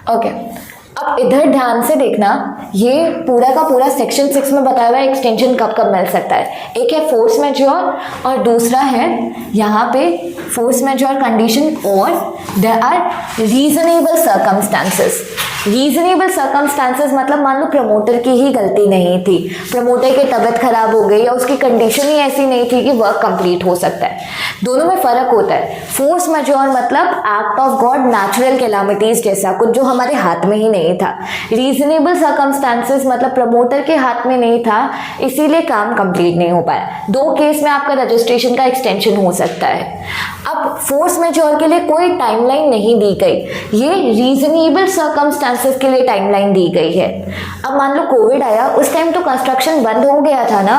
Okay अब इधर ध्यान से देखना, ये पूरा का पूरा section 6 में बताया हुआ है एक्सटेंशन कब कब मिल सकता है। एक है फोर्स मैज्योर और दूसरा है यहाँ पे फोर्स मैज्योर कंडीशन और there are reasonable circumstances. Reasonable circumstances मतलब मान लो प्रमोटर की ही गलती नहीं थी, प्रमोटर की तबीयत खराब हो गई या उसकी कंडीशन ही ऐसी नहीं थी कि वर्क कंप्लीट हो सकता है, दोनों में फ़र्क होता है। फोर्स मैज्योर मतलब act of God, natural calamities जैसा कुछ जो हमारे हाथ में ही नहीं था। रीजनेबल सर्कमस्टांसेस मतलब प्रमोटर के हाथ में नहीं था इसीलिए काम कंप्लीट नहीं हो पाया। 2 केस में आपका रजिस्ट्रेशन का एक्सटेंशन हो सकता है। अब फोर्स मैज्योर के लिए कोई टाइमलाइन नहीं दी गई, ये रीजनेबल सर्कमस्टांसेस के लिए टाइमलाइन दी गई है। अब मान लो कोविड आया, उस टाइम तो कंस्ट्रक्शन बंद हो गया था ना,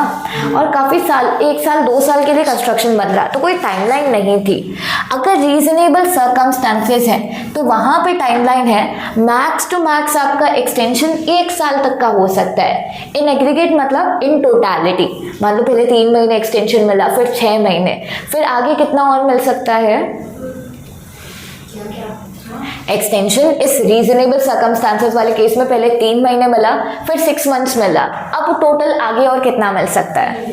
और काफ़ी साल 1 साल 2 साल के लिए कंस्ट्रक्शन बंद रहा, तो कोई टाइमलाइन नहीं थी। अगर रीजनेबल सर्कमस्टांसेस हैं तो वहाँ पे टाइमलाइन है, मैक्स टू मैक्स आपका एक्सटेंशन 1 साल तक का हो सकता है। इन एग्रीगेट मतलब इन टोटलिटी, मान लो पहले 3 महीने एक्सटेंशन मिला, फिर 6 महीने, फिर आगे कितना और मिल सकता है एक्सटेंशन। इस रीजनेबल सर्कमस्टांसेस वाले केस में पहले 3 महीने मिला, फिर 6 मंथ्स मिला, अब टोटल आगे और कितना मिल सकता है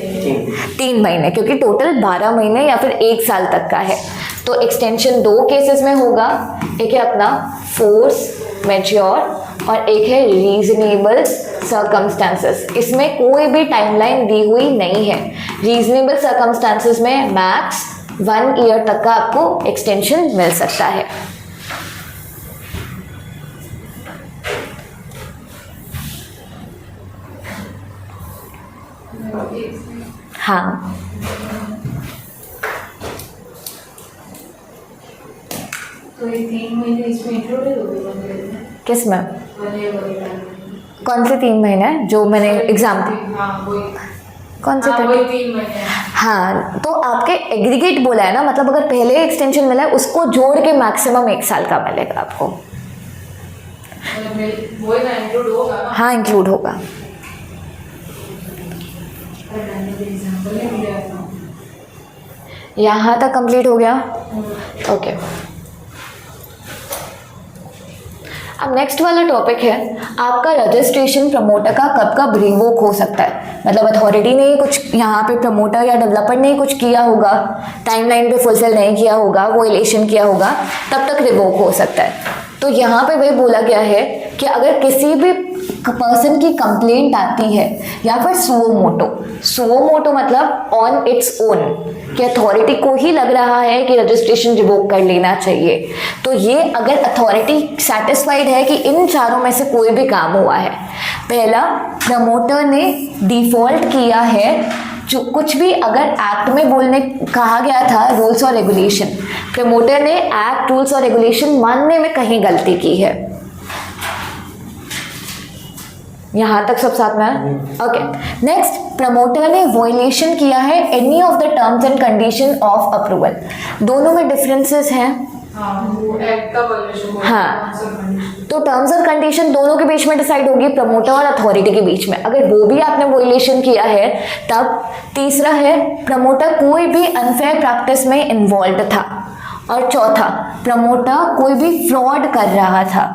3 महीने, क्योंकि टोटल 12 महीने या फिर 1 साल तक का है। तो एक्सटेंशन 2 केसेस में होगा, एक है अपना फोर्स मैज्योर और एक है रीजनेबल सर्कमस्टांसेस। इसमें कोई भी टाइमलाइन दी हुई नहीं है। रीजनेबल सर्कमस्टांसेस में मैक्स 1 ईयर तक का आपको एक्सटेंशन मिल सकता है। हाँ वही 3 महीने इसमें इंक्लूडेड हो गए किस में? वाले वाले कौन से 3 महीने जो मैंने एग्जाम? हाँ वही कौन से? हाँ वही 3 महीने हाँ, तो आपके एग्रीगेट बोला है ना, मतलब अगर पहले एक्सटेंशन मिला है उसको जोड़ के मैक्सिमम 1 साल का मिलेगा आपको। मतलब वही ना इंक्लूड होगा ना। हाँ, इंक्लूड होगा। एग्जाम्पल नहीं मिला था। यहाँ तक कंप्लीट हो गया? ओके। अब नेक्स्ट वाला टॉपिक है आपका रजिस्ट्रेशन प्रमोटर का कब कब रिवोक हो सकता है। मतलब अथॉरिटी ने कुछ यहाँ पे प्रमोटर या डेवलपर ने कुछ किया होगा, टाइमलाइन पे फुलफिल नहीं किया होगा, वो इलेक्शन किया होगा, तब तक रिवोक हो सकता है। तो यहाँ पे वही बोला गया है कि अगर किसी भी पर्सन की कंप्लेंट आती है या फिर सुओ मोटो मतलब ऑन इट्स ओन, कि अथॉरिटी को ही लग रहा है कि रजिस्ट्रेशन रिवोक कर लेना चाहिए, तो ये अगर अथॉरिटी सेटिस्फाइड है कि इन चारों में से कोई भी काम हुआ है। पहला, प्रमोटर ने डिफॉल्ट किया है, जो कुछ भी अगर एक्ट में बोलने कहा गया था रूल्स और रेगुलेशन, प्रमोटर ने एक्ट रूल्स और रेगुलेशन मानने में कहीं गलती की है। यहाँ तक सब साथ में है? ओके। नेक्स्ट, प्रमोटर ने वॉयलेशन किया है any of the terms and condition of approval. दोनों में डिफरेंसेस हैं। हाँ वो एक्ट का वायलेशन होगा। हाँ, तो टर्म्स और कंडीशन दोनों के बीच में डिसाइड होगी, प्रमोटर और अथॉरिटी के बीच में। अगर वो भी आपने वॉयलेशन किया है तब। तीसरा है, प्रमोटर कोई भी अनफेयर प्रैक्टिस में इन्वॉल्व था। और चौथा, प्रमोटर कोई भी फ्रॉड कर रहा था।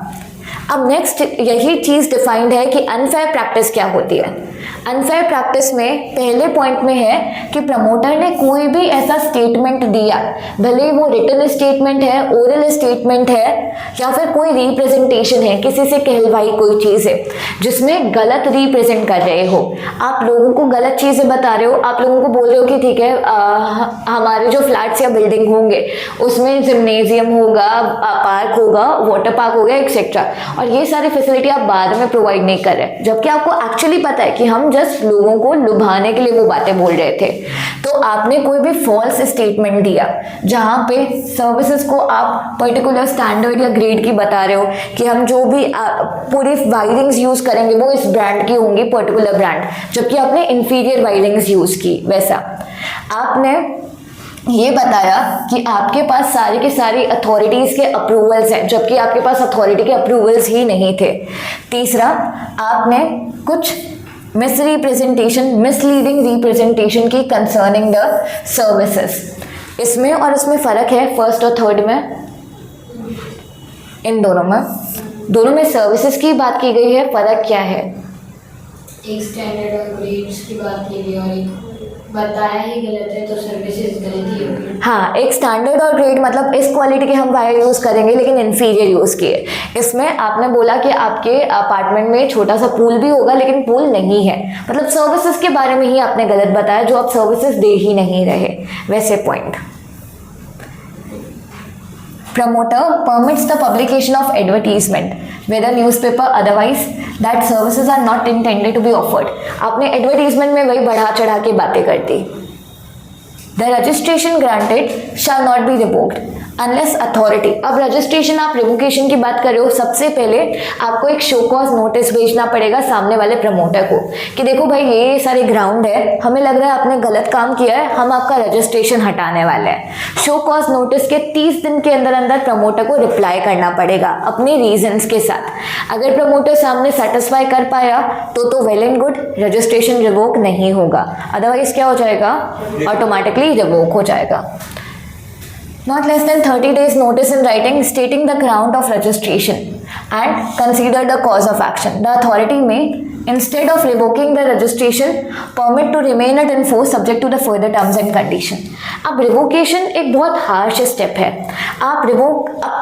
अब नेक्स्ट यही चीज़ डिफाइंड है कि अनफेयर प्रैक्टिस क्या होती है। अनफेयर प्रैक्टिस में पहले पॉइंट में है कि प्रमोटर ने कोई भी ऐसा स्टेटमेंट दिया, भले वो रिटन स्टेटमेंट है, ओरल स्टेटमेंट है, या फिर कोई रिप्रेजेंटेशन है, किसी से कहलवाई कोई चीज़ है जिसमें गलत रिप्रेजेंट कर रहे हो, आप लोगों को गलत चीज़ें बता रहे हो, आप लोगों को बोल रहे हो कि ठीक है हमारे जो फ्लैट्स या बिल्डिंग होंगे उसमें जिम्नेजियम होगा, पार्क होगा, वाटर पार्क होगा, एक्सेट्रा, और ये सारी फैसिलिटी आप बाद में प्रोवाइड नहीं कर रहे, जबकि आपको एक्चुअली पता है कि हम जस्ट लोगों को लुभाने के लिए वो बातें बोल रहे थे। तो आपने कोई भी फॉल्स स्टेटमेंट दिया जहां पे सर्विसेज को आप पर्टिकुलर स्टैंडर्ड या ग्रेड की बता रहे हो कि हम जो भी पूरी वायरिंग्स यूज करेंगे वो इस ब्रांड की होंगी, पर्टिकुलर ब्रांड, जबकि आपने इंफीरियर वायरिंग्स यूज की। वैसा आपने ये बताया कि आपके पास सारी की सारी अथॉरिटीज़ के अप्रूवल्स हैं, जबकि आपके पास अथॉरिटी के अप्रूवल्स ही नहीं थे। तीसरा, आपने कुछ मिसलीडिंग रिप्रेजेंटेशन की कंसर्निंग द सर्विसेज। इसमें और इसमें फ़र्क है फर्स्ट और थर्ड में, इन दोनों में सर्विसेज की बात की गई है, फ़र्क क्या है? एक स्टैंडर्ड और ग्रेड्स की बात की गई और एक बताया ही गलत है तो सर्विसेज गलत ही होगी। हाँ, एक स्टैंडर्ड और ग्रेड मतलब इस क्वालिटी के हम वायर यूज़ करेंगे लेकिन इन्फीरियर यूज़ किए। इसमें आपने बोला कि आपके अपार्टमेंट में छोटा सा पूल भी होगा लेकिन पूल नहीं है, मतलब सर्विसेज के बारे में ही आपने गलत बताया, जो आप सर्विसेज दे ही नहीं रहे। वैसे point, promoter permits the publication of advertisement whether newspaper otherwise that services are not intended to be offered। आपने एडवर्टीजमेंट में वही बढ़ा चढ़ा के बातें कर दी। The registration granted shall not be revoked unless authority. अब रजिस्ट्रेशन, आप रिवोकेशन की बात कर रहे हो, सबसे पहले आपको एक शो कॉज नोटिस भेजना पड़ेगा सामने वाले प्रमोटर को कि देखो भाई ये सारे ग्राउंड है, हमें लग रहा है आपने गलत काम किया है, हम आपका रजिस्ट्रेशन हटाने वाले हैं। शो कॉज नोटिस के 30 दिन के अंदर अंदर प्रमोटर को रिप्लाई करना पड़ेगा अपने रीजंस के साथ। अगर प्रमोटर सामने सेटिस्फाई कर पाया तो well and good, registration revoke नहीं होगा, अदरवाइज क्या हो जाएगा, ऑटोमेटिकली रिवोक हो जाएगा। Not less than 30 days notice in writing stating the ground of registration and consider the cause of action. The authority may, instead of revoking the registration, permit to remain at in force subject to the further terms and condition। अब revocation एक बहुत harsh step है। आप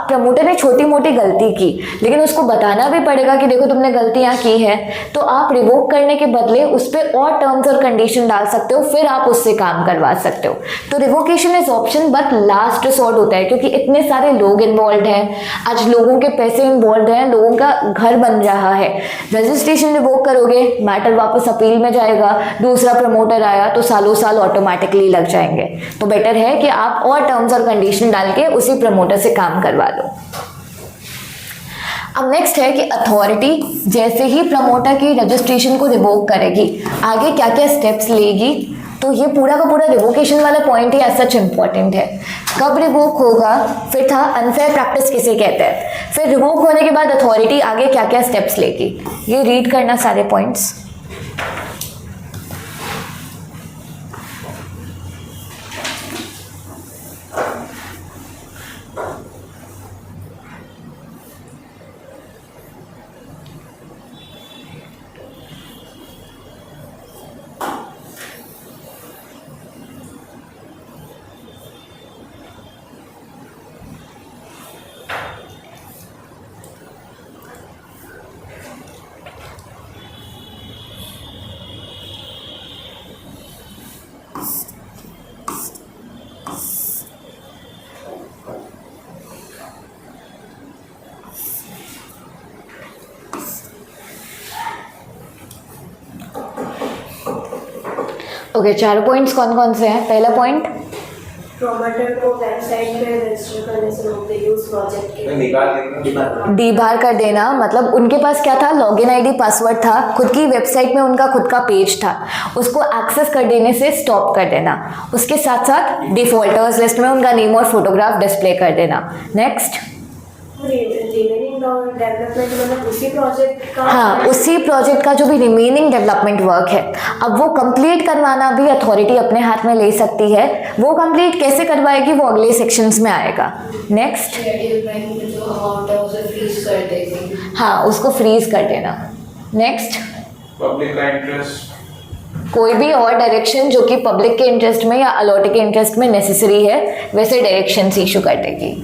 promoter ने छोटी मोटी गलती की लेकिन उसको बताना भी पड़ेगा कि देखो तुमने गलतियां की है, तो आप रिवोक करने के बदले उस पर और टर्म्स और कंडीशन डाल सकते हो, फिर आप उससे काम करवा सकते हो। तो revocation is option but last resort होता है, क्योंकि इतने सारे लोग इन्वॉल्व हैं, आज लोगों के पैसे इन्वॉल्व हैं, लोगों का घर बन रहा है। रजिस्ट्रेशन रिवोक करोगे, मैटर वापस अपील में जाएगा, दूसरा प्रमोटर आया तो सालों साल ऑटोमेटिकली लग जाएंगे। तो बेटर है कि आप और टर्म्स और कंडीशन डाल के उसी प्रमोटर से काम करवा लो। अब नेक्स्ट है कि अथॉरिटी जैसे ही प्रमोटर की रजिस्ट्रेशन को रिवोक करेगी, आगे क्या क्या स्टेप्स लेगी। तो ये पूरा का पूरा रिवोकेशन वाला पॉइंट ही एज सच इम्पॉर्टेंट है। कब रिवोक होगा, फिर था अनफेयर प्रैक्टिस किसे कहते हैं, फिर रिवोक होने के बाद अथॉरिटी आगे क्या क्या स्टेप्स लेगी। ये रीड करना सारे पॉइंट्स। ओके, चारों पॉइंट्स कौन कौन से हैं। पहला पॉइंट, प्रमोटर को वेबसाइट पे रजिस्टर करने से रोक देगी उस प्रोजेक्ट के। निकाल डीबार कर देना, मतलब उनके पास क्या था, लॉगिन आईडी पासवर्ड था, खुद की वेबसाइट में उनका खुद का पेज था, उसको एक्सेस कर देने से स्टॉप कर देना। उसके साथ साथ डिफॉल्टर्स लिस्ट में उनका नेम और फोटोग्राफ डिस्प्ले कर देना। नेक्स्ट, रिमेनिंग डेवलपमेंट मतलब उसी प्रोजेक्ट का। हाँ, उसी प्रोजेक्ट का जो भी रिमेनिंग डेवलपमेंट वर्क है, अब वो कंप्लीट करवाना भी अथॉरिटी अपने हाथ में ले सकती है। वो कंप्लीट कैसे करवाएगी वो अगले सेक्शंस में आएगा। नेक्स्ट, जो अमाउंट है उसे फ्रीज कर देगी। हाँ, उसको फ्रीज कर देना। नेक्स्ट, पब्लिक का इंटरेस्ट, कोई भी और डायरेक्शन जो कि पब्लिक के इंटरेस्ट में या अलॉटी के इंटरेस्ट में नेसेसरी है वैसे डायरेक्शंस इशू कर देगी।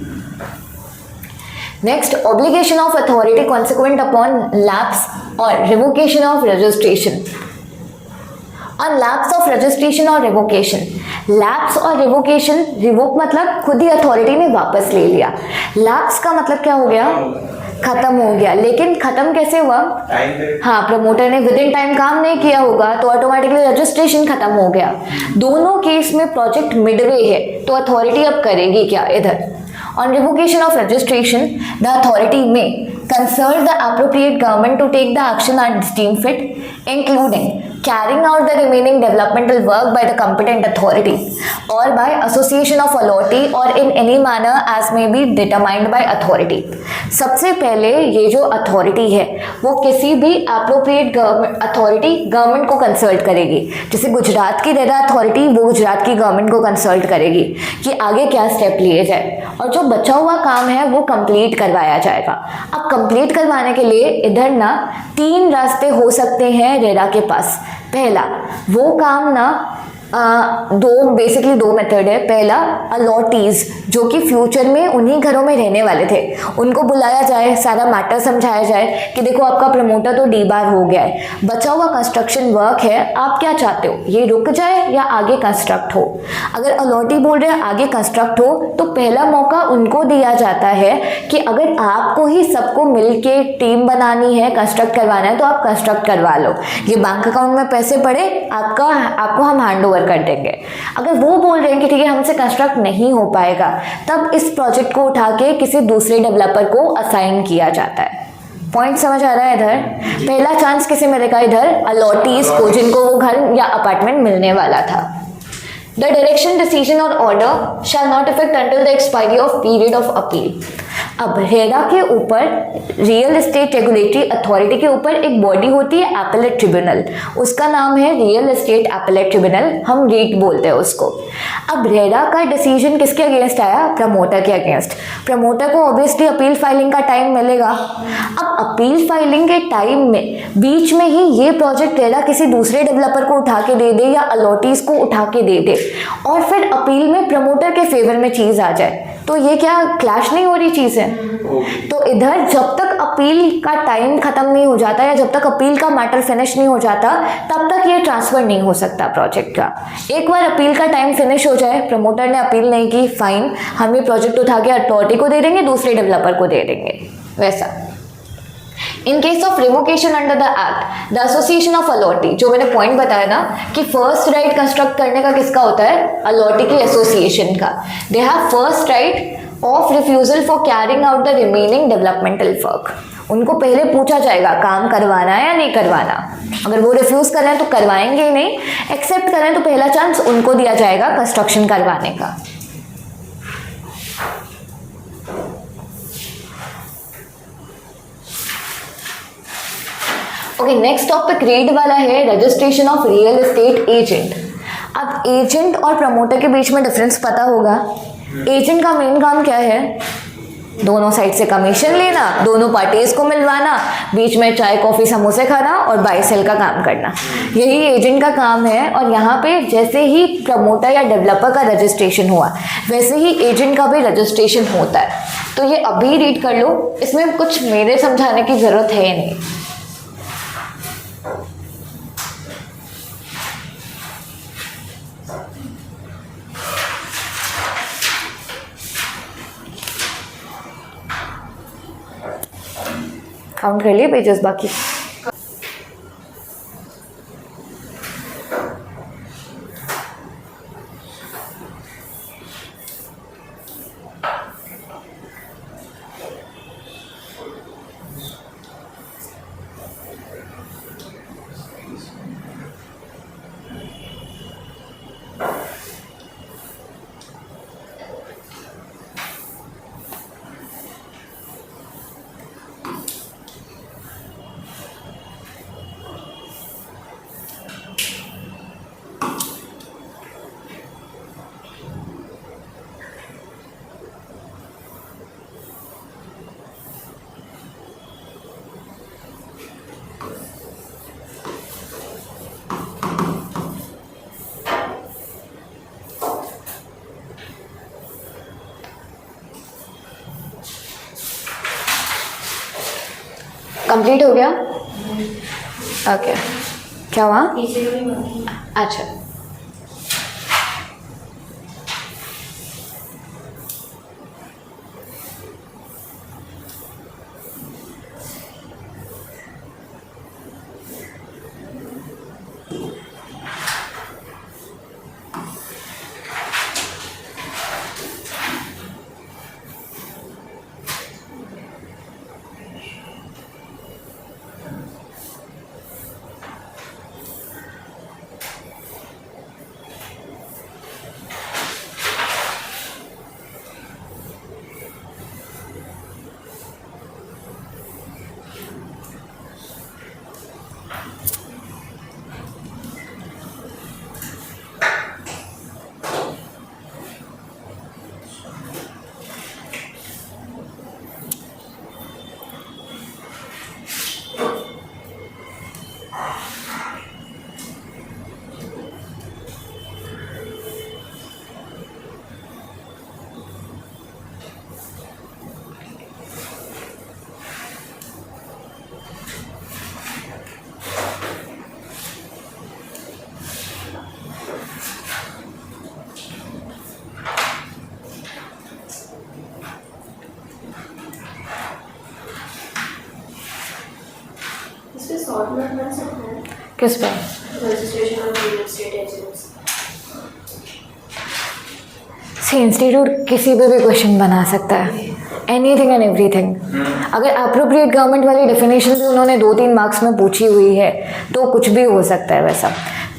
Next, obligation of authority consequent upon lapse or revocation of registration. On lapse of registration or revocation, lapse or revocation, revoke मतलब खुद ही अथॉरिटी ने वापस ले लिया, लैप्स का मतलब क्या हो गया, खत्म हो गया। लेकिन खत्म कैसे हुआ, हाँ, प्रमोटर ने विद इन टाइम काम नहीं किया होगा तो ऑटोमेटिकली रजिस्ट्रेशन खत्म हो गया। दोनों केस में प्रोजेक्ट मिडवे है तो अथॉरिटी अब करेगी क्या, इधर on revocation of registration the authority may consult the appropriate government to take the action as deemed fit including carrying out the remaining developmental work by the competent authority or by association of allotee or in any manner as may be determined by authority। सबसे पहले ये जो authority है वो किसी भी appropriate authority government को consult करेगी। जैसे गुजरात की रेरा अथॉरिटी, वो गुजरात की गवर्नमेंट को कंसल्ट करेगी कि आगे क्या स्टेप लिए जाए और जो बचा हुआ काम है वो कंप्लीट करवाया जाएगा। अब कंप्लीट करवाने के लिए इधर ना 3 रास्ते हो सकते हैं रेरा के पास। पहला, वो काम ना बेसिकली दो मेथड है। पहला, अलॉटीज जो कि फ्यूचर में उन्हीं घरों में रहने वाले थे, उनको बुलाया जाए, सारा मैटर समझाया जाए कि देखो आपका प्रमोटर तो डीबार हो गया है, बचा हुआ कंस्ट्रक्शन वर्क है, आप क्या चाहते हो, ये रुक जाए या आगे कंस्ट्रक्ट हो। अगर अलॉटी बोल रहे हैं आगे कंस्ट्रक्ट हो तो पहला मौका उनको दिया जाता है कि अगर आपको ही सबको मिलके टीम बनानी है, कंस्ट्रक्ट करवाना है तो आप कंस्ट्रक्ट करवा लो, ये बैंक अकाउंट में पैसे पड़े, आपको हम हैंड ओवर कर देंगे। अगर वो बोल रहे हैं कि ठीक है हमसे कंस्ट्रक्ट नहीं हो पाएगा, तब इस प्रोजेक्ट को उठा के किसी दूसरे डेवलपर को असाइन किया जाता है। पॉइंट समझ आ रहा है इधर। पहला चांस किसे मिलेगा, इधर अलॉटीज को, जिनको वो घर या अपार्टमेंट मिलने वाला था। The direction, decision or order shall not affect until the expiry of period of appeal। अब रेरा के ऊपर, रियल एस्टेट रेगुलेटरी अथॉरिटी के ऊपर एक बॉडी होती है एपेलेट ट्रिब्यूनल, उसका नाम है रियल एस्टेट एपेलेट ट्रिब्यूनल, हम रीट बोलते हैं उसको। अब रेरा का डिसीजन किसके अगेंस्ट आया, प्रमोटर के अगेंस्ट। प्रमोटर को ऑब्वियसली अपील फाइलिंग का टाइम मिलेगा। अब अपील फाइलिंग के टाइम में बीच में ही ये प्रोजेक्ट रेरा किसी दूसरे डेवलपर को उठा के दे दे या अलॉटीज को उठा के दे दे और फिर अपील में प्रमोटर के फेवर में चीज आ जाए, तो ये क्या क्लैश नहीं हो रही चीज है। तो इधर जब तक अपील का टाइम खत्म नहीं हो जाता या जब तक अपील का मैटर फिनिश नहीं हो जाता तब तक ये ट्रांसफर नहीं हो सकता प्रोजेक्ट का। एक बार अपील का टाइम फिनिश हो जाए, प्रमोटर ने अपील नहीं की, फाइन, हम ये प्रोजेक्ट उठा के अथॉरिटी को दे देंगे, दूसरे डेवलपर को दे देंगे, वैसा। In case of revocation under the act the association of allottee, जो मैंने पॉइंट बताया ना कि फर्स्ट राइट कंस्ट्रक्ट करने का किसका होता है, अलॉटी की एसोसिएशन का, they have first right of refusal for carrying out the remaining developmental work. उनको पहले पूछा जाएगा काम करवाना है या नहीं करवाना, अगर वो रिफ्यूज कर रहे हैं तो करवाएंगे ही नहीं, एक्सेप्ट कर रहे हैं तो पहला चांस उनको दिया जाएगा कंस्ट्रक्शन करवाने का। ओके, नेक्स्ट टॉपिक रीड वाला है registration of real estate agent. अब एजेंट और प्रमोटर के बीच में डिफरेंस पता होगा। एजेंट का मेन काम क्या है, दोनों साइड से कमीशन लेना, दोनों पार्टीज को मिलवाना, बीच में चाय कॉफी समोसे खाना और बाय सेल का काम करना, यही एजेंट का काम है। और यहाँ पे जैसे ही प्रमोटर या डेवलपर का रजिस्ट्रेशन हुआ वैसे ही एजेंट का भी रजिस्ट्रेशन होता है। तो ये अभी रीड कर लो, इसमें कुछ मेरे समझाने की ज़रूरत है नहीं। काउंट कर लिए पेजेस बाकी। कंप्लीट हो गया? ओके, क्या हुआ? अच्छा, इसमें शॉर्ट नोट बन सकता है किस पे? Registration of real estate agents. C institute किसी पे भी क्वेश्चन बना सकता है, एनीथिंग एंड एवरीथिंग। अगर अप्रोप्रिएट गवर्नमेंट वाली डेफिनेशन भी उन्होंने 2-3 मार्क्स में पूछी हुई है तो कुछ भी हो सकता है वैसा।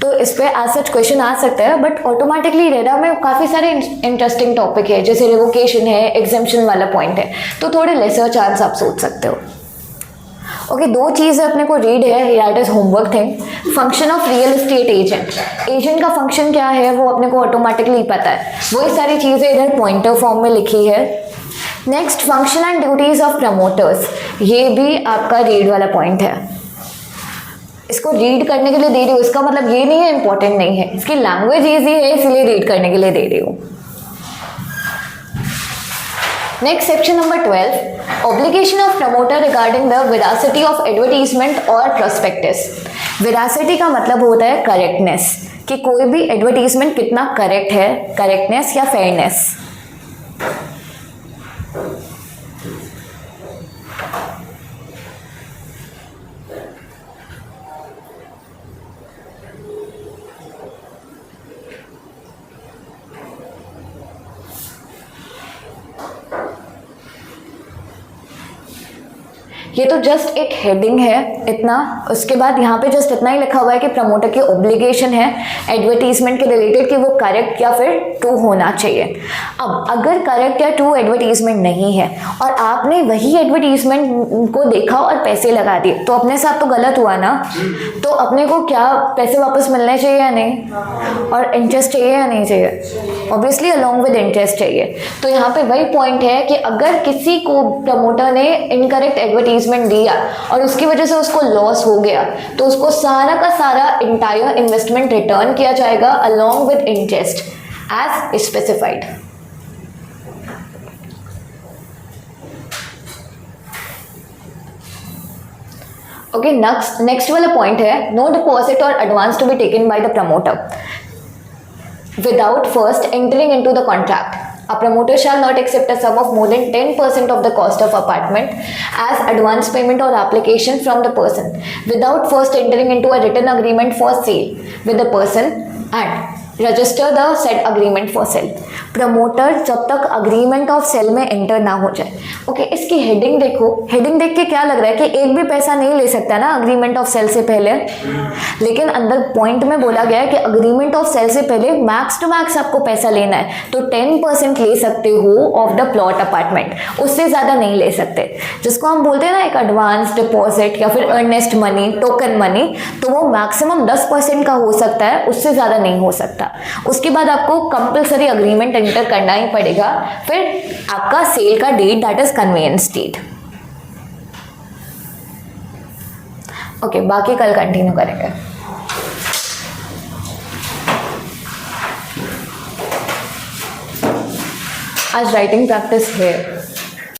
तो इस पर एज सच क्वेश्चन आ सकता है, बट ऑटोमेटिकली रेडा में काफ़ी सारे इंटरेस्टिंग टॉपिक है, जैसे रिवोकेशन है, एग्जेम्पशन वाला पॉइंट है, तो थोड़े लेसर चांस आप सोच सकते हो। ओके, 2 चीज़ें अपने को रीड है, that is homework thing. Function of real estate agent, agent का फंक्शन क्या है वो अपने को ऑटोमेटिकली पता है, वही सारी चीज़ें इधर पॉइंटर फॉर्म में लिखी है। Next, function and duties of promoters, ये भी आपका रीड वाला पॉइंट है। इसको रीड करने के लिए दे रही हूँ, इसका मतलब ये नहीं है इंपॉर्टेंट नहीं है, इसकी लैंग्वेज ईजी है इसलिए रीड करने के लिए दे रही हूँ। Next, section number 12, obligation of promoter regarding the veracity of advertisement और प्रोस्पेक्टस। वेरासिटी का मतलब होता है करेक्टनेस, कि कोई भी एडवर्टीजमेंट कितना करेक्ट है, करेक्टनेस या फेयरनेस। ये तो जस्ट एक हेडिंग है इतना, उसके बाद यहाँ पे जस्ट इतना ही लिखा हुआ है कि प्रमोटर की ऑब्लिगेशन है एडवर्टीजमेंट के रिलेटेड कि वो करेक्ट या फिर ट्रू होना चाहिए। अब अगर करेक्ट या ट्रू एडवर्टीजमेंट नहीं है और आपने वही एडवर्टीजमेंट को देखा और पैसे लगा दिए तो अपने साथ तो गलत हुआ ना। तो अपने को क्या पैसे वापस मिलने चाहिए या नहीं, और इंटरेस्ट चाहिए या नहीं चाहिए? ऑब्वियसली अलॉन्ग विद इंटरेस्ट चाहिए। तो यहाँ पे वही पॉइंट है कि अगर किसी को प्रमोटर ने इनकरेक्ट एडवर्टीजमेंट दिया और उसकी वजह से उसको लॉस हो गया तो उसको सारा का सारा इंटायर इन्वेस्टमेंट रिटर्न किया जाएगा along with interest as specified. Okay, next वाला पॉइंट है नो डिपॉजिट और advance to be taken by the promoter without first entering into the contract. A promoter shall not accept a sum of more than 10% of the cost of apartment as advance payment or application from the person without first entering into a written agreement for sale with the person and register the said agreement for sale. Promoter जब तक agreement of cell में enter ना हो जाए। Okay, इसकी heading देखो, heading देख के क्या लग रहा है कि एक भी पैसा नहीं ले सकता ना अग्रीमेंट ऑफ सेल से पहले, लेकिन अंदर पॉइंट में बोला गया है कि अग्रीमेंट ऑफ सेल से पहले मैक्स टू मैक्स आपको पैसा लेना है तो 10% ले सकते हो ऑफ द प्लॉट अपार्टमेंट, उससे ज़्यादा नहीं ले सकते। जिसको हम बोलते हैं ना एक एडवांस डिपॉजिट या फिर अर्नेस्ट मनी, टोकन मनी, तो वो मैक्सिमम 10% का हो सकता है, उससे ज़्यादा नहीं हो सकता। उसके बाद आपको कंपलसरी अग्रीमेंट एंटर करना ही पड़ेगा, फिर आपका सेल का date that is conveyance date. Okay, बाकी कल कंटिन्यू करेंगे। आज राइटिंग प्रैक्टिस है।